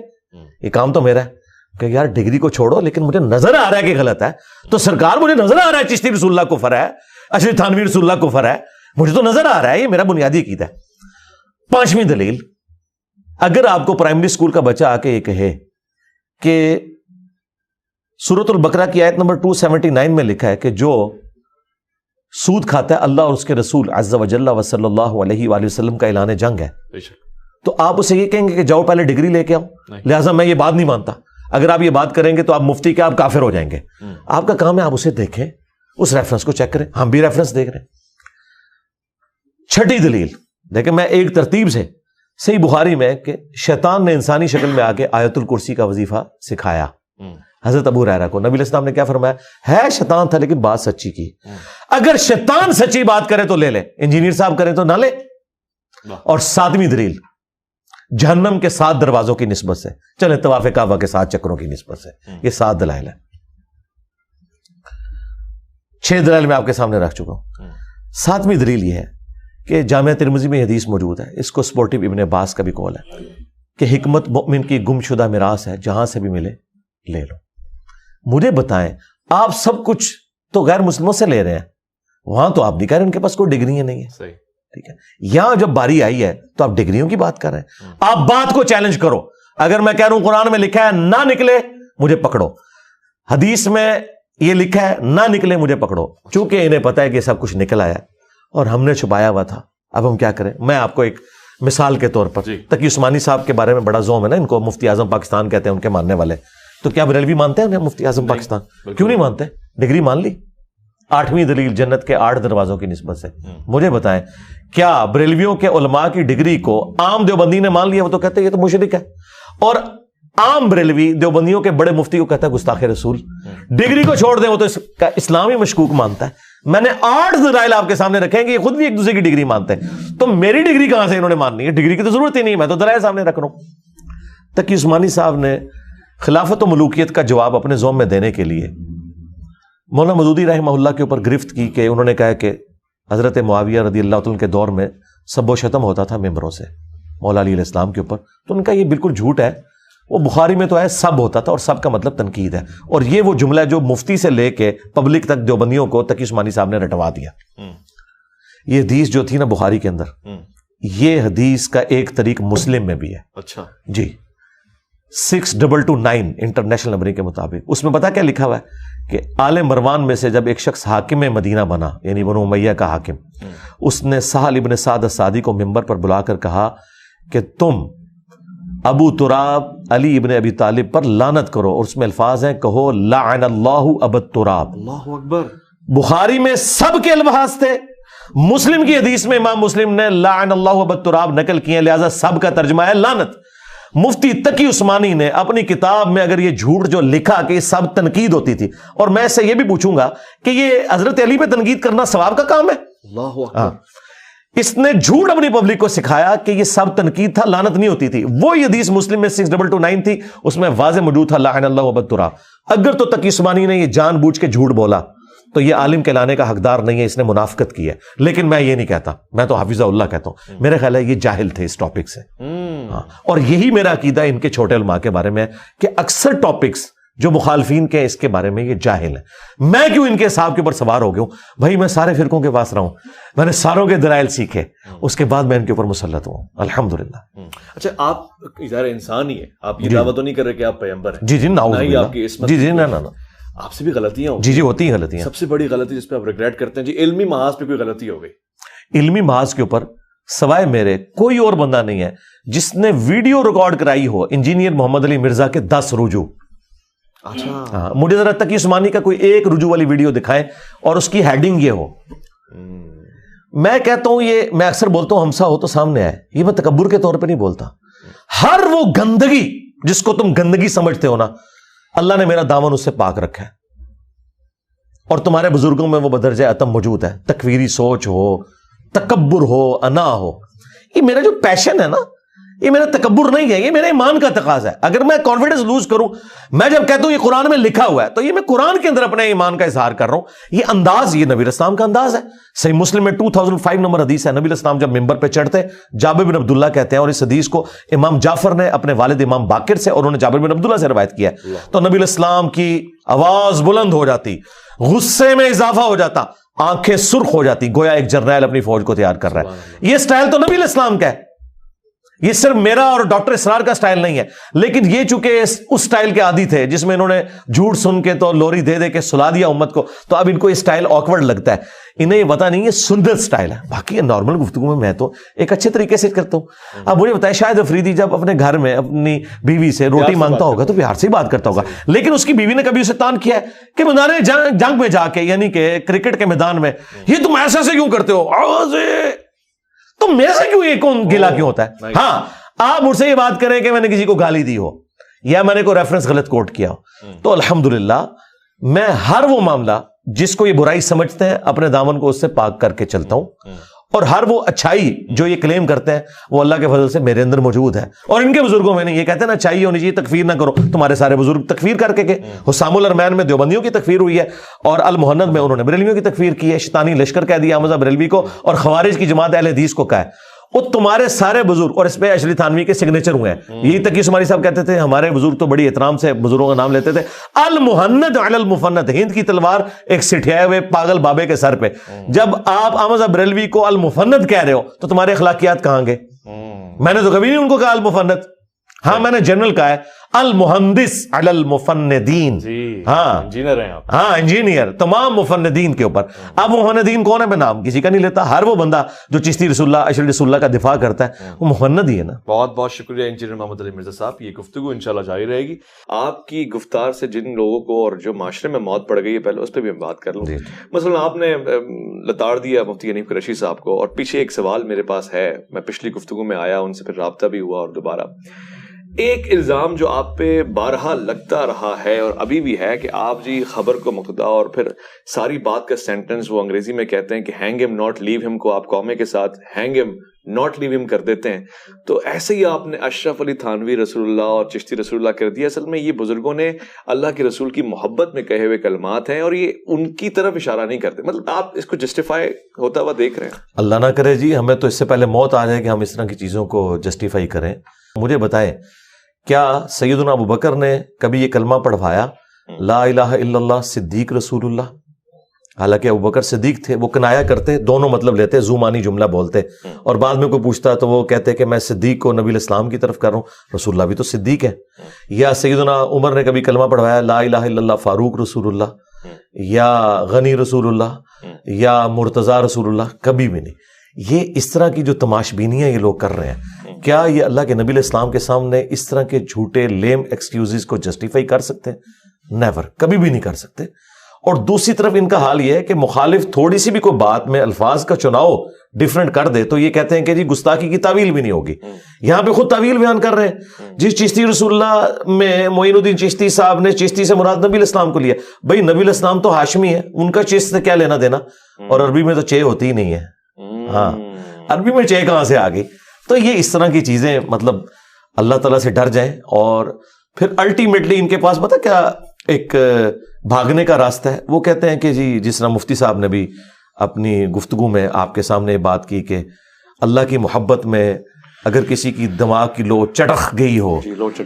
یہ کام تو میرا ہے. کہ یار ڈگری کو چھوڑو, لیکن مجھے نظر آ رہا ہے کہ غلط ہے, تو سرکار مجھے نظر آ رہا ہے چشتی رسول اللہ کفر ہے, اشرف تھانوی رسول اللہ کفر ہے, مجھے تو نظر آ رہا ہے, یہ میرا بنیادی عقیدہ ہے. پانچویں دلیل, اگر آپ کو پرائمری اسکول کا بچہ آ کے یہ کہے کہ سورۃ البقرہ کی آیت نمبر 279 میں لکھا ہے کہ جو سود کھاتا ہے اللہ اور اس کے رسول عز و جل و صلی اللہ علیہ وآلہ وسلم کا اعلان جنگ ہے, تو آپ اسے یہ کہیں گے کہ جاؤ پہلے ڈگری لے کے آؤ, لہٰذا میں یہ بات نہیں مانتا. اگر آپ یہ بات کریں گے تو آپ مفتی کے آپ کافر ہو جائیں گے. آپ کا کام ہے آپ اسے دیکھیں, اس ریفرنس کو چیک کریں. ہم بھی ریفرنس دیکھ رہے ہیں. چھٹی دلیل دیکھیں, میں ایک ترتیب سے صحیح بخاری میں کہ شیطان نے انسانی شکل میں آ کے آیت الکرسی کا وظیفہ سکھایا حضرت ابو ہریرہ کو. نبی علیہ السلام نے کیا فرمایا؟ ہے شیطان تھا لیکن بات سچی کی. اگر شیطان سچی بات کرے تو لے لے, انجینئر صاحب کریں تو نہ لے. اور ساتویں دلیل جہنم کے 7 دروازوں کی نسبت سے, چلے طواف کعبہ کے 7 چکروں کی نسبت سے, یہ 7 دلائل ہیں. 6 دلائل میں آپ کے سامنے رکھ چکا ہوں. 7ویں دلیل یہ ہے کہ جامعہ ترمذی میں حدیث موجود ہے, اس کو سپورٹو ابن عباس کا بھی قول ہے کہ حکمت مؤمن کی گم شدہ میراث ہے, جہاں سے بھی ملے لے لو. مجھے بتائیں, آپ سب کچھ تو غیر مسلموں سے لے رہے ہیں, وہاں تو آپ نہیں کہہ رہے ان کے پاس کوئی ڈگری نہیں ہے. صحیح, ٹھیک ہے. یہاں جب باری آئی ہے تو آپ ڈگریوں کی بات کر رہے ہیں. آپ بات کو چیلنج کرو. اگر میں کہہ رہا ہوں قرآن میں لکھا ہے نہ نکلے مجھے پکڑو, حدیث میں یہ لکھا ہے نہ نکلے مجھے پکڑو. چونکہ انہیں پتا ہے کہ سب کچھ نکل آیا اور ہم نے چھپایا ہوا تھا, اب ہم کیا کریں؟ میں آپ کو ایک مثال کے طور پر, تقی عثمانی صاحب کے بارے میں بڑا زوم ہے نا, ان کو مفتی اعظم پاکستان کہتے ہیں ان کے ماننے والے. تو کیا بریلوی مانتے ہیں مفتی اعظم پاکستان؟ کیوں نہیں مانتے؟ ڈگری مان لی. 8ویں دلیل جنت کے 8 دروازوں کی نسبت سے. مجھے بتائیں کیا بریلویوں کے علماء کی ڈگری کو عام دیوبندی نے مان لیا؟ وہ تو کہتے ہیں یہ تو مشرک ہے. اور عام بریلوی دیوبندیوں کے بڑے مفتی کو کہتا ہے گستاخ رسول. ڈگری کو چھوڑ دیں, وہ تو اس کا اسلامی مشکوک مانتا ہے. میں نے 8 دلائل آپ کے سامنے رکھیں گے, یہ خود بھی ایک دوسرے کی ڈگری مانتے ہیں, تو میری ڈگری کہاں سے انہوں نے ماننی ہے؟ ڈگری کی تو ضرورت ہی نہیں, میں تو دلائل سامنے رکھ رہا ہوں. تقی عثمانی صاحب نے خلافت و ملوکیت کا جواب اپنے زوم میں دینے کے لیے مولانا مودودی رحمہ اللہ کے اوپر گرفت کی کہ انہوں نے کہا کہ حضرت معاویہ رضی اللہ عنہ کے دور میں سب و شتم ہوتا تھا ممبروں سے مولا علی علیہ السلام کے اوپر. تو ان کا یہ بالکل جھوٹ ہے. وہ بخاری میں تو ہے سب ہوتا تھا, اور سب کا مطلب تنقید ہے. اور یہ وہ جملہ ہے جو مفتی سے لے کے پبلک تک دیوبندیوں کو تقی عثمانی صاحب نے رٹوا دیا. یہ حدیث جو تھی نا بخاری کے اندر, یہ حدیث کا ایک طریق مسلم میں بھی ہے. اچھا جی, 6229 انٹرنیشنل نمبرنگ کے مطابق. اس میں پتا کیا لکھا ہوا ہے کہ آل مروان میں سے جب ایک شخص حاکم مدینہ بنا, یعنی بنو امیہ کا حاکم, اس نے سہل ابن سعد الساعدی کو ممبر پر بلا کر کہا کہ تم ابو تراب علی ابن ابی طالب پر لعنت کرو, اور اس میں الفاظ ہیں کہو لعن اللہ ابا تراب. اللہ اکبر. بخاری میں سب کے الفاظ تھے, مسلم کی حدیث میں امام مسلم نے لعن اللہ ابا تراب نقل کیے, لہذا سب کا ترجمہ ہے لعنت. مفتی تقی عثمانی نے اپنی کتاب میں اگر یہ جھوٹ جو لکھا کہ یہ سب تنقید ہوتی تھی, اور میں سے یہ بھی پوچھوں گا کہ یہ حضرت علی پہ تنقید کرنا ثواب کا کام ہے؟ اللہ اکبر. اس نے جھوٹ اپنی پبلک کو سکھایا کہ یہ سب تنقید تھا, لعنت نہیں ہوتی تھی. وہ حدیث مسلم میں 6229 تھی, اس میں واضح موجود تھا لعن اللہ ابا تراب. اگر تو تقی عثمانی نے یہ جان بوجھ کے جھوٹ بولا تو یہ عالم کہلانے کا حقدار نہیں ہے, اس نے منافقت کی ہے. لیکن میں یہ نہیں کہتا, میں تو حافظ اللہ کہتا ہوں. میرا خیال ہے یہ جاہل تھے اس ٹاپک سے. اور یہی میرا عقیدہ ان کے چھوٹے علماء کے بارے میں ہے کہ اکثر ٹاپکس جو مخالفین کے اس کے بارے میں یہ جاہل ہیں. میں کیوں ان کے حساب کے اوپر سوار ہو گیا ہوں؟ بھائی میں سارے فرقوں کے پاس رہا ہوں, میں نے ساروں کے دلائل سیکھے, اس کے بعد میں ان کے اوپر مسلط ہوں الحمدللہ. اچھا, آپ ظاہر انسان ہی ہے, آپ یہ دعویٰ تو نہیں کر رہے کہ آپ پیغمبر ہیں. جی جی, جی جی, نہ آپ سے بھی غلطیاں جی جی ہوتی ہیں غلطیاں. سب سے بڑی غلطی جس پہ آپ ریگریٹ کرتے ہیں جی, علمی محاذ پہ کوئی غلطی ہو گئی؟ علمی محاذ کے اوپر سوائے میرے کوئی اور بندہ نہیں ہے جس نے ویڈیو ریکارڈ کرائی ہو انجینئر محمد علی مرزا کے 10 رجوع. اچھا, مجھے ذرا تقی عثمانی کا کوئی ایک رجوع والی ویڈیو دکھائیں اور اس کی ہیڈنگ یہ ہو میں کہتا ہوں یہ میں اکثر بولتا ہوں ہمسا ہو تو سامنے آئے, یہ میں تکبر کے طور پہ نہیں بولتا. ہر وہ گندگی جس کو تم گندگی سمجھتے ہو نا, اللہ نے میرا دامن اس سے پاک رکھا ہے, اور تمہارے بزرگوں میں وہ بدرجہ اتم موجود ہے. تکویری سوچ ہو, تکبر ہو, انا ہو, یہ میرا جو پیشن ہے نا, یہ میرا تکبر نہیں ہے, یہ میرے ایمان کا تقاضا ہے. اگر میں کانفیڈنس لوز کروں, میں جب کہتا ہوں یہ قرآن میں لکھا ہوا ہے, تو یہ میں قرآن کے اندر اپنے ایمان کا اظہار کر رہا ہوں. یہ انداز, یہ نبی اسلام کا انداز ہے. صحیح مسلم میں 2005 نمبر حدیث ہے, نبی اسلام جب ممبر پہ چڑھتے, جابر بن عبداللہ کہتے ہیں, اور اس حدیث کو امام جعفر نے اپنے والد امام باقر سے, اور انہوں نے جابر بن عبداللہ سے روایت کیا ہے, تو نبی اسلام کی آواز بلند ہو جاتی, غصے میں اضافہ ہو جاتا, آنکھیں سرخ ہو جاتی, گویا ایک جرنیل اپنی فوج کو تیار کر رہا ہے. یہ سٹائل تو نبی اسلام کا ہے, یہ صرف میرا اور ڈاکٹر اسرار کا سٹائل نہیں ہے. لیکن یہ چونکہ اس سٹائل کے عادی تھے جس میں انہوں نے جھوٹ سن کے تو لوری دے دے کے سلا دیا امت کو, تو اب ان کو یہ سٹائل آکورڈ لگتا ہے. انہیں یہ پتا نہیں, یہ سندر سٹائل ہے. باقی نارمل گفتگو میں تو ایک اچھے طریقے سے کرتا ہوں. اب مجھے بتائیں, شاید افریدی جب اپنے گھر میں اپنی بیوی سے روٹی مانگتا ہوگا تو پیار سے ہی بات کرتا ہوگا, لیکن اس کی بیوی نے کبھی اسے تان کیا ہے کہ میدان جنگ میں جا کے, یعنی کہ کرکٹ کے میدان میں, یہ تم ایسا سے کیوں کرتے ہو, تو میرے سے کیوں, یہ کون گلا کیوں ہوتا ہے؟ ہاں, آپ مجھ سے یہ بات کریں کہ میں نے کسی کو گالی دی ہو یا میں نے کوئی ریفرنس غلط کوٹ کیا ہو, تو الحمدللہ میں ہر وہ معاملہ جس کو یہ برائی سمجھتے ہیں اپنے دامن کو اس سے پاک کر کے چلتا ہوں, اور ہر وہ اچھائی جو یہ کلیم کرتے ہیں وہ اللہ کے فضل سے میرے اندر موجود ہے. اور ان کے بزرگوں میں نہیں, یہ کہتے ہیں نا اچھائی ہونی چاہیے, تکفیر نہ کرو. تمہارے سارے بزرگ تکفیر کر کے گئے. حسام الارمین میں دیوبندیوں کی تکفیر ہوئی ہے, اور المہند میں انہوں نے بریلویوں کی تکفیر کی ہے, شیطانی لشکر کہہ دیا احمد بریلوی کو, اور خوارج کی جماعت اہل حدیث کو کہا ہے. وہ تمہارے سارے بزرگ, اور اس پہ اشری تھانوی کے سگنیچر ہوئے ہیں. یہی تقی عثمانی صاحب کہتے تھے ہمارے بزرگ تو بڑی احترام سے بزرگوں کا نام لیتے تھے, المہند علی المفند, ہند کی تلوار ایک سٹھیائے ہوئے پاگل بابے کے سر پہ. جب آپ احمد بریلوی کو المفند کہہ رہے ہو تو تمہارے اخلاقیات کہاں گئے؟ میں نے تو کبھی نہیں ان کو کہا المفند. ہاں, میں نے جنرل کہا ہے المہندس علی المفندین. ہاں انجینئر ہیں آپ. ہاں انجینئر, تمام مفندین کے اوپر. اب مفندین کون ہے, میں نام کسی کا نہیں لیتا. ہر وہ بندہ جو چشتی رسول اللہ, اشرف رسول اللہ کا دفاع کرتا ہے وہ مفند ہی ہے نا. بہت بہت شکریہ انجینئر محمد علی مرزا صاحب. یہ گفتگو انشاءاللہ جاری رہے گی. آپ کی گفتار سے جن لوگوں کو اور جو معاشرے میں موت پڑ گئی ہے, پہلے اس پہ بھی ہم بات کر لوں. مثلا آپ نے لتاڑ دیا مفتی حنیف قریشی صاحب کو, اور پیچھے ایک سوال میرے پاس ہے, میں پچھلی گفتگو میں آیا, ان سے پھر رابطہ بھی ہوا, اور دوبارہ ایک الزام جو آپ پہ بارہا لگتا رہا ہے اور ابھی بھی ہے کہ آپ جی خبر کو مقتدا, اور پھر ساری بات کا سینٹنس وہ انگریزی میں کہتے ہیں کہ ہینگ ہم ناٹ لیو ہم کو آپ قومے کے ساتھ ہینگ ہم ناٹ لیو ہم کر دیتے ہیں. تو ایسے ہی آپ نے اشرف علی تھانوی رسول اللہ اور چشتی رسول اللہ کر دیا. اصل میں یہ بزرگوں نے اللہ کے رسول کی محبت میں کہے ہوئے کلمات ہیں, اور یہ ان کی طرف اشارہ نہیں کرتے. مطلب آپ اس کو جسٹیفائی ہوتا ہوا دیکھ رہے ہیں؟ اللہ نہ کرے جی, ہمیں تو اس سے پہلے موت آ جائے کہ ہم اس طرح کی چیزوں کو جسٹیفائی کریں. مجھے بتائیں, کیا سیدنا ابو بکر نے کبھی یہ کلمہ پڑھوایا لا الہ الا اللہ صدیق رسول اللہ؟ حالانکہ ابو بکر صدیق تھے, وہ کنایا کرتے, دونوں مطلب لیتے, زومانی جملہ بولتے, اور بعد میں کوئی پوچھتا تو وہ کہتے کہ میں صدیق کو نبی الاسلام کی طرف کر رہا ہوں, رسول اللہ بھی تو صدیق ہے. یا سیدنا عمر نے کبھی کلمہ پڑھوایا لا الہ الا اللہ فاروق رسول اللہ, یا غنی رسول اللہ, یا مرتضی رسول اللہ؟ کبھی بھی نہیں. یہ اس طرح کی جو تماش بینیاں یہ لوگ کر رہے ہیں, کیا یہ اللہ کے نبی الاسلام کے سامنے اس طرح کے جھوٹے لیم ایکسکیوزز کو جسٹیفائی کر سکتے ہیں؟ نیور, کبھی بھی نہیں کر سکتے. اور دوسری طرف ان کا حال یہ ہے کہ مخالف تھوڑی سی بھی کوئی بات میں الفاظ کا چناؤ ڈیفرنٹ کر دے تو یہ کہتے ہیں کہ جی گستاخی کی تعویل بھی نہیں ہوگی. یہاں پہ خود تعویل بیان کر رہے ہیں. جس چشتی رسول اللہ میں معین الدین چشتی صاحب نے چشتی سے مراد نبی الاسلام کو لیا. بھائی نبی الاسلام تو ہاشمی ہے, ان کا چشت سے کیا لینا دینا؟ اور عربی میں تو چے ہوتی ہی نہیں ہے. ہاں, عربی میں چے کہاں سے آ گئی؟ تو یہ اس طرح کی چیزیں, مطلب اللہ تعالیٰ سے ڈر جائیں. اور پھر الٹیمیٹلی ان کے پاس پتہ کیا ایک بھاگنے کا راستہ ہے. وہ کہتے ہیں کہ جی جس طرح مفتی صاحب نے بھی اپنی گفتگو میں آپ کے سامنے بات کی کہ اللہ کی محبت میں اگر کسی کی دماغ کی لو چٹک گئی ہو,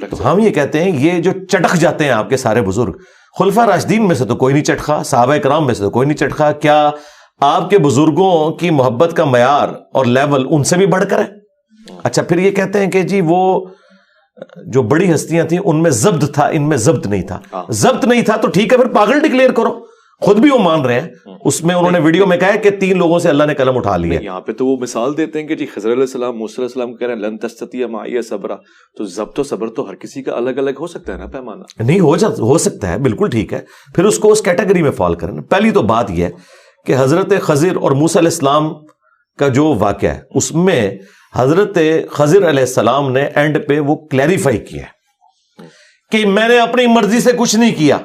تو ہم یہ کہتے ہیں یہ جو چٹک جاتے ہیں آپ کے سارے بزرگ, خلفاء راشدین میں سے تو کوئی نہیں چٹکا, صحابہ کرام میں سے تو کوئی نہیں چٹکا. کیا آپ کے بزرگوں کی محبت کا معیار اور لیول ان سے بھی بڑھ کر ہے؟ اچھا, پھر یہ کہتے ہیں کہ جی وہ جو بڑی ہستیاں تھیں ان میں ضبط تھا, ان میں ضبط نہیں تھا. ضبط نہیں تھا تو ٹھیک ہے, پھر پاگل ڈکلیئر کرو. خود بھی وہ مان رہے ہیں. اس میں انہوں نے ویڈیو میں کہا ہے کہ 3 لوگوں سے اللہ نے قلم اٹھا لیا. یہاں پہ تو وہ مثال دیتے ہیں کہ جی خضر علیہ السلام, موسیٰ علیہ السلام کہہ رہے ہیں لن تستطیع معی صبرا. تو ضبط و صبر تو ہر کسی کا الگ الگ ہو سکتا ہے نا, پیمانہ نہیں ہو سکتا ہے, بالکل ٹھیک ہے. پھر اس کو اس کیٹیگری میں فال کریں. پہلی تو بات یہ ہے کہ حضرت خضر اور موسیٰ علیہ السلام کا جو واقعہ ہے اس میں حضرت خضر علیہ السلام نے اینڈ پہ وہ کلیریفائی کیا کہ میں نے اپنی مرضی سے کچھ نہیں کیا،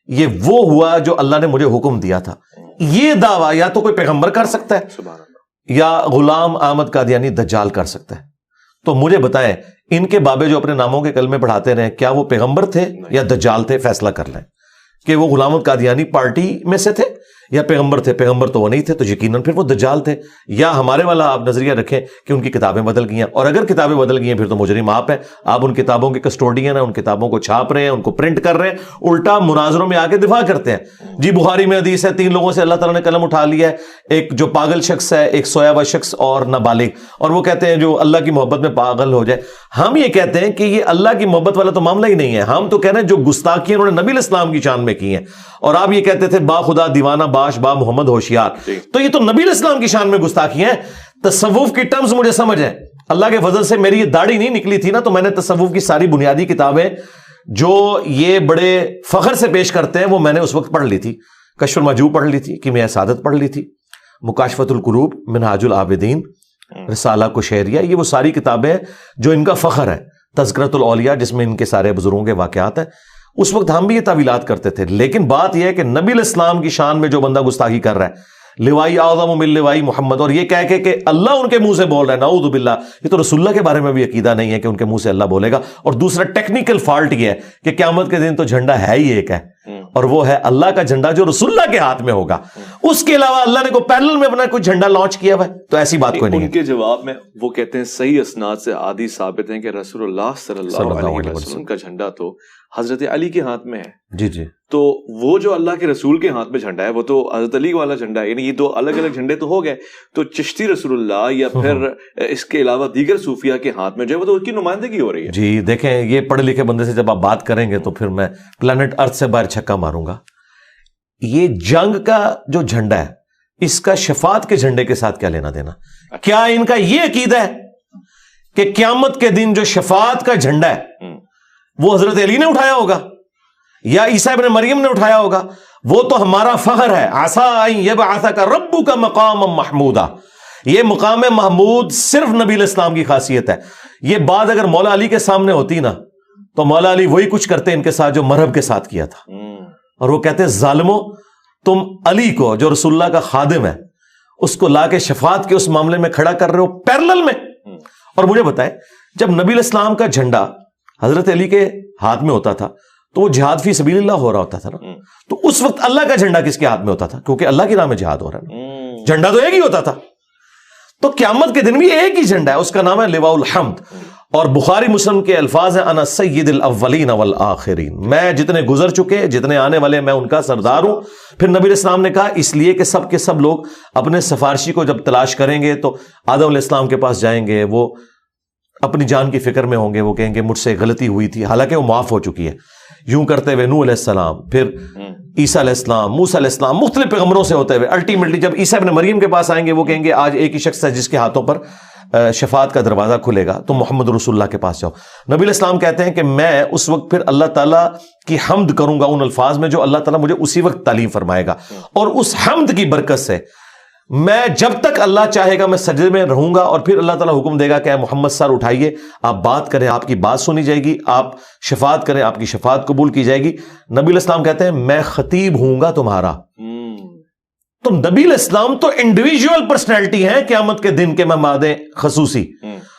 یہ وہ ہوا جو اللہ نے مجھے حکم دیا تھا. یہ دعویٰ یا تو کوئی پیغمبر کر سکتا ہے یا غلام احمد قادیانی دجال کر سکتا ہے. تو مجھے بتائیں ان کے بابے جو اپنے ناموں کے کلمے پڑھاتے رہے، کیا وہ پیغمبر تھے یا دجال تھے؟ فیصلہ کر لیں کہ وہ غلام قادیانی پارٹی میں سے تھے یا پیغمبر تھے. پیغمبر تو وہ نہیں تھے تو یقیناً پھر وہ دجال تھے. یا ہمارے والا آپ نظریہ رکھیں کہ ان کی کتابیں بدل گئی ہیں، اور اگر کتابیں بدل گئی ہیں پھر تو مجرم آپ ہیں. آپ ان کتابوں کے کسٹوڈین ہیں، ان کتابوں کو چھاپ رہے ہیں، ان کو پرنٹ کر رہے ہیں، الٹا مناظروں میں آ کے دفاع کرتے ہیں. جی بخاری میں حدیث ہے 3 لوگوں سے اللہ تعالیٰ نے قلم اٹھا لیا ہے، ایک جو پاگل شخص ہے، ایک سویا ہوا شخص اور نابالغ. اور وہ کہتے ہیں جو اللہ کی محبت میں پاگل ہو جائے. ہم یہ کہتے ہیں کہ یہ اللہ کی محبت والا تو معاملہ ہی نہیں ہے. ہم تو کہہ رہے ہیں جو گستاخیاں انہوں نے نبی الاسلام کی شان میں کی ہیں، اور آپ یہ کہتے تھے با خدا دیوانہ باش با محمد ہوشیار، تو یہ تو نبی الاسلام کی شان میں گستاخیاں ہیں. تصوف کی ٹرمز مجھے سمجھ ہے، اللہ کے فضل سے میری یہ داڑھی نہیں نکلی تھی نا، تو میں نے تصوف کی ساری بنیادی کتابیں جو یہ بڑے فخر سے پیش کرتے ہیں وہ میں نے اس وقت پڑھ لی تھی. کشف المحجوب پڑھ لی تھی، کیمیاء سعادت پڑھ لی تھی، مکاشفۃ القروب، منہاج العابدین، رسالہ قشیریہ، یہ وہ ساری کتابیں ہیں جو ان کا فخر ہے. تذکرۃ الاولیاء جس میں ان کے سارے بزرگوں کے واقعات ہیں. اس وقت ہم بھی یہ تعویلات کرتے تھے، لیکن بات یہ ہے کہ نبی الاسلام کی شان میں جو بندہ گستاخی کر رہا ہے، لوائی اعظم من لوائی محمد، اور یہ کہہ کے کہ اللہ ان کے منہ سے بول رہا ہے، نعوذ باللہ، یہ تو رسول اللہ کے بارے میں بھی عقیدہ نہیں ہے کہ ان کے منہ سے اللہ بولے گا. اور دوسرا ٹیکنیکل فالٹ یہ ہے کہ قیامت کے دن تو جھنڈا ہے ہی ایک ہے، اور وہ ہے اللہ کا جھنڈا جو رسول اللہ کے ہاتھ میں ہوگا. اس کے علاوہ اللہ نے کوئی پیرلل میں اپنا کوئی جھنڈا لانچ کیا ہوا ہے؟ تو ایسی بات کوئی نہیں ہے. ان کے جواب میں وہ کہتے ہیں صحیح اسناد سے حدیث ثابت ہیں کہ رسول اللہ صلی اللہ علیہ وسلم کا جھنڈا تو حضرت علی کے ہاتھ میں ہے. جی جی. تو وہ جو اللہ کے رسول کے ہاتھ میں جھنڈا ہے وہ تو حضرت علی والا جھنڈا ہے، یعنی یہ 2 الگ الگ جھنڈے تو ہو گئے. تو چشتی رسول اللہ یا پھر اس کے علاوہ دیگر صوفیہ کے ہاتھ میں جو ہے وہ تو اس کی نمائندگی ہو رہی ہے. جی دیکھیں، یہ پڑھے لکھے بندے سے جب آپ بات کریں گے تو پھر میں پلانٹ ارتھ سے باہر چھکا ماروں گا. یہ جنگ کا جو جھنڈا ہے اس کا شفاعت کے جھنڈے کے ساتھ کیا لینا دینا؟ کیا ان کا یہ عقیدہ ہے کہ قیامت کے دن جو شفاعت کا جھنڈا ہے وہ حضرت علی نے اٹھایا ہوگا یا عیسیٰ ابن مریم نے اٹھایا ہوگا؟ وہ تو ہمارا فخر ہے. عسیٰ ان یبعثک ربک مقاما محمودا، یہ مقام محمود صرف نبی الاسلام کی خاصیت ہے. یہ بات اگر مولا علی کے سامنے ہوتی نا تو مولا علی وہی کچھ کرتے ان کے ساتھ جو مرہب کے ساتھ کیا تھا. اور وہ کہتے ہیں ظالمو، تم علی کو جو رسول اللہ کا خادم ہے اس کو لا کے شفاعت کے اس معاملے میں کھڑا کر رہے ہو پیرلل میں. اور مجھے بتائیں جب نبی الاسلام کا جھنڈا حضرت علی کے ہاتھ میں ہوتا تھا تو وہ جہاد فی سبیل اللہ ہو رہا ہوتا تھا نا، تو اس وقت اللہ کا جھنڈا کس کے ہاتھ میں ہوتا تھا؟ کیونکہ اللہ کے نام میں جہاد ہو رہا ہے، جھنڈا تو ایک ہی ہوتا تھا. تو قیامت کے دن بھی ایک ہی جھنڈا ہے، اس کا نام ہے لواء الحمد. اور بخاری مسلم کے الفاظ ہیں انا سید الاولین والآخرین، میں جتنے گزر چکے جتنے آنے والے میں ان کا سردار ہوں. پھر نبی الاسلام نے کہا اس لیے کہ سب کے سب لوگ اپنے سفارشی کو جب تلاش کریں گے تو آدم علیہ السلام کے پاس جائیں گے، وہ اپنی جان کی فکر میں ہوں گے، وہ کہیں گے مجھ سے غلطی ہوئی تھی، حالانکہ وہ معاف ہو چکی ہے. یوں کرتے ہوئے نوح علیہ السلام، پھر عیسیٰ علیہ السلام، موسیٰ علیہ السلام، مختلف پیغمبروں سے ہوتے ہوئے الٹیمیٹلی جب عیسیٰ ابن مریم کے پاس آئیں گے وہ کہیں گے آج ایک ہی شخص ہے جس کے ہاتھوں پر شفاعت کا دروازہ کھلے گا، تو محمد رسول اللہ کے پاس جاؤ. نبی علیہ السلام کہتے ہیں کہ میں اس وقت پھر اللہ تعالیٰ کی حمد کروں گا ان الفاظ میں جو اللہ تعالیٰ مجھے اسی وقت تعلیم فرمائے گا. اور اس حمد کی برکت سے میں جب تک اللہ چاہے گا میں سجدے میں رہوں گا، اور پھر اللہ تعالیٰ حکم دے گا کہ اے محمد سر اٹھائیے، آپ بات کریں، آپ کی بات سنی جائے گی، آپ شفاعت کریں، آپ کی شفاعت قبول کی جائے گی. نبی علیہ السلام کہتے ہیں میں خطیب ہوں گا تمہارا. تو نبی علیہ السلام تو انڈیویجول پرسنالٹی ہیں قیامت کے دن کے مہمان خصوصی.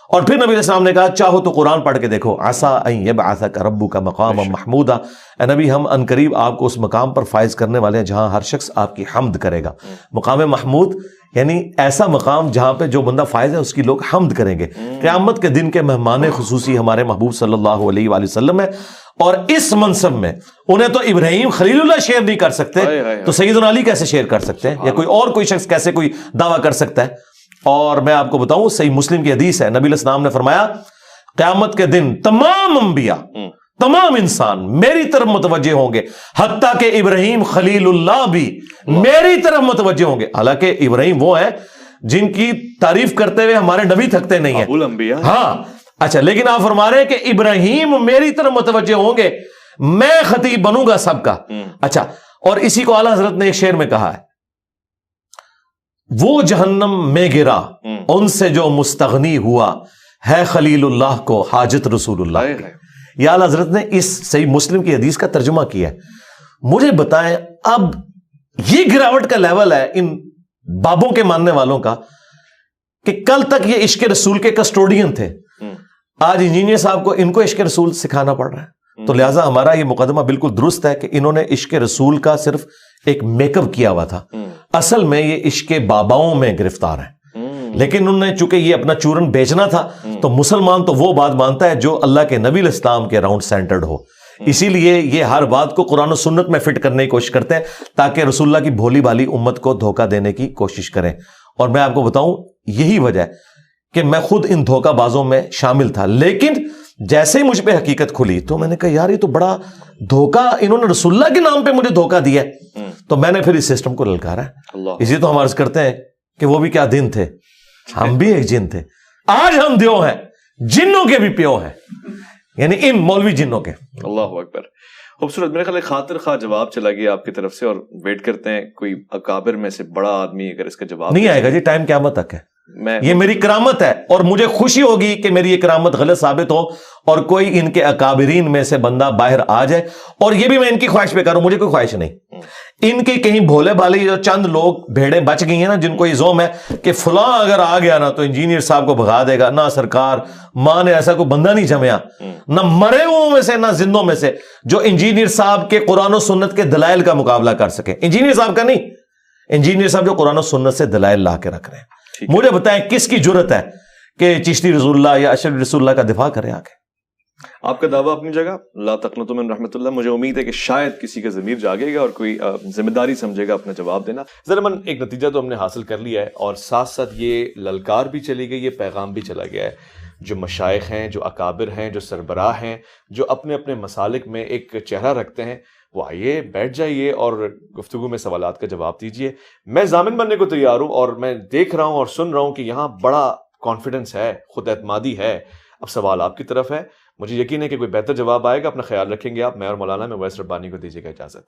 اور پھر نبی علیہ السلام نے کہا چاہو تو قرآن پڑھ کے دیکھو، عسیٰ ان یبعثک ربک مقاما محمودا، اے نبی ہم عنقریب آپ کو اس مقام پر فائز کرنے والے ہیں جہاں ہر شخص آپ کی حمد کرے گا. مقام محمود یعنی ایسا مقام جہاں پہ جو بندہ فائز ہے اس کی لوگ حمد کریں گے. قیامت کے دن کے مہمان خصوصی ہمارے محبوب صلی اللہ علیہ وآلہ وسلم ہے، اور اس منصب میں انہیں تو ابراہیم خلیل اللہ شیئر نہیں کر سکتے، تو سیدنا علی کیسے شیئر کر سکتے ہیں، یا کوئی اور کوئی شخص کیسے کوئی دعویٰ کر سکتا ہے. اور میں آپ کو بتاؤں صحیح مسلم کی حدیث ہے، نبی علیہ السلام نے فرمایا قیامت کے دن تمام انبیاء، تمام انسان میری طرف متوجہ ہوں گے، حتیٰ کہ ابراہیم خلیل اللہ بھی میری طرف متوجہ ہوں گے. حالانکہ ابراہیم وہ ہیں جن کی تعریف کرتے ہوئے ہمارے نبی تھکتے نہیں ہیں. ہاں اچھا، لیکن آپ فرما رہے ہیں کہ ابراہیم میری طرف متوجہ ہوں گے، میں خطیب بنوں گا سب کا. اچھا، اور اسی کو اعلیٰ حضرت نے ایک شعر میں کہا ہے وہ جہنم میں گرا ان سے جو مستغنی ہوا ہے خلیل اللہ کو حاجت رسول اللہ کی. یا اعلیٰ حضرت نے اس صحیح مسلم کی حدیث کا ترجمہ کیا ہے. مجھے بتائیں اب یہ گراوٹ کا لیول ہے ان بابوں کے ماننے والوں کا کہ کل تک یہ عشق رسول کے کسٹوڈین تھے, آج انجینئر صاحب کو ان کو عشق رسول سکھانا پڑ رہا ہے. تو لہٰذا ہمارا یہ مقدمہ بالکل درست ہے کہ انہوں نے عشق رسول کا صرف ایک میک اپ کیا ہوا تھا, اصل میں یہ عشق باباؤں میں گرفتار ہیں. لیکن انہوں نے چونکہ یہ اپنا چورن بیچنا تھا تو مسلمان تو وہ بات مانتا ہے جو اللہ کے نبی علیہ السلام کے راؤنڈ سینٹرڈ ہو. اسی لیے یہ ہر بات کو قرآن و سنت میں فٹ کرنے کی کوشش کرتے ہیں تاکہ رسول اللہ کی بھولی بھالی امت کو دھوکہ دینے کی کوشش کریں. اور میں آپ کو بتاؤں یہی وجہ ہے کہ میں خود ان دھوکہ بازوں میں شامل تھا, لیکن جیسے ہی مجھ پہ حقیقت کھلی تو میں نے کہا یار یہ تو بڑا دھوکہ, انہوں نے رسول اللہ کے نام پہ مجھے دھوکہ دیا ہے. تو میں نے پھر اس سسٹم کو للکارا ہے. اسی تو ہم عرض کرتے ہیں کہ وہ بھی کیا دن تھے, ہم بھی ایک جن تھے, آج ہم دیو ہیں, جنوں کے بھی پیو ہیں, یعنی ان مولوی جنوں کے. اللہ اکبر. خوبصورت. میرے خیال خاطر خواہ جواب چلا گیا آپ کی طرف سے, اور ویٹ کرتے ہیں کوئی اکابر میں سے بڑا آدمی اگر اس کا جواب نہیں آئے گا جی, ٹائم قیامت تک ہے. یہ میری کرامت ہے اور مجھے خوشی ہوگی کہ میری یہ کرامت غلط ثابت ہو اور کوئی ان کے اکابرین میں سے بندہ باہر آ جائے. اور یہ بھی میں ان کی خواہش پہ کروں, مجھے کوئی خواہش نہیں. ان کے کہیں بھولے بھالے جو چند لوگ بھیڑیں بچ گئی ہیں نا, جن کو یہ زوم ہے کہ فلاں اگر آ گیا نا تو انجینئر صاحب کو بھگا دے گا, نہ سرکار ماں نے ایسا کوئی بندہ نہیں جمیا, نہ مرے ہوئے میں سے نہ زندوں میں سے جو انجینئر صاحب کے قرآن و سنت کے دلائل کا مقابلہ کر سکے. انجینئر صاحب کا نہیں, انجینئر صاحب جو قرآن و سنت سے دلائل لا کے رکھ رہے ہیں. مجھے بتائیں کس کی جرت ہے کہ چشتی رسول اللہ یا اشرف رسول اللہ کا دفاع کرے آگے. آپ کا دعویٰ اپنی جگہ, لا تقنطوا من رحمت اللہ. مجھے امید ہے کہ شاید کسی کا ضمیر جاگے گا اور کوئی ذمہ داری سمجھے گا اپنا جواب دینا. ضرور ایک نتیجہ تو ہم نے حاصل کر لیا ہے, اور ساتھ ساتھ یہ للکار بھی چلی گئی, یہ پیغام بھی چلا گیا ہے. جو مشائخ ہیں, جو اکابر ہیں, جو سربراہ ہیں, جو اپنے اپنے مسالک میں ایک چہرہ رکھتے ہیں, وہ آئیے بیٹھ جائیے اور گفتگو میں سوالات کا جواب دیجیے. میں ضامن بننے کو تیار ہوں, اور میں دیکھ رہا ہوں اور سن رہا ہوں کہ یہاں بڑا کانفیڈنس ہے, خود اعتمادی ہے. اب سوال آپ کی طرف ہے, مجھے یقین ہے کہ کوئی بہتر جواب آئے گا. اپنا خیال رکھیں گے آپ. میں اور مولانا میں ویس ربانی کو دیجیے گا اجازت.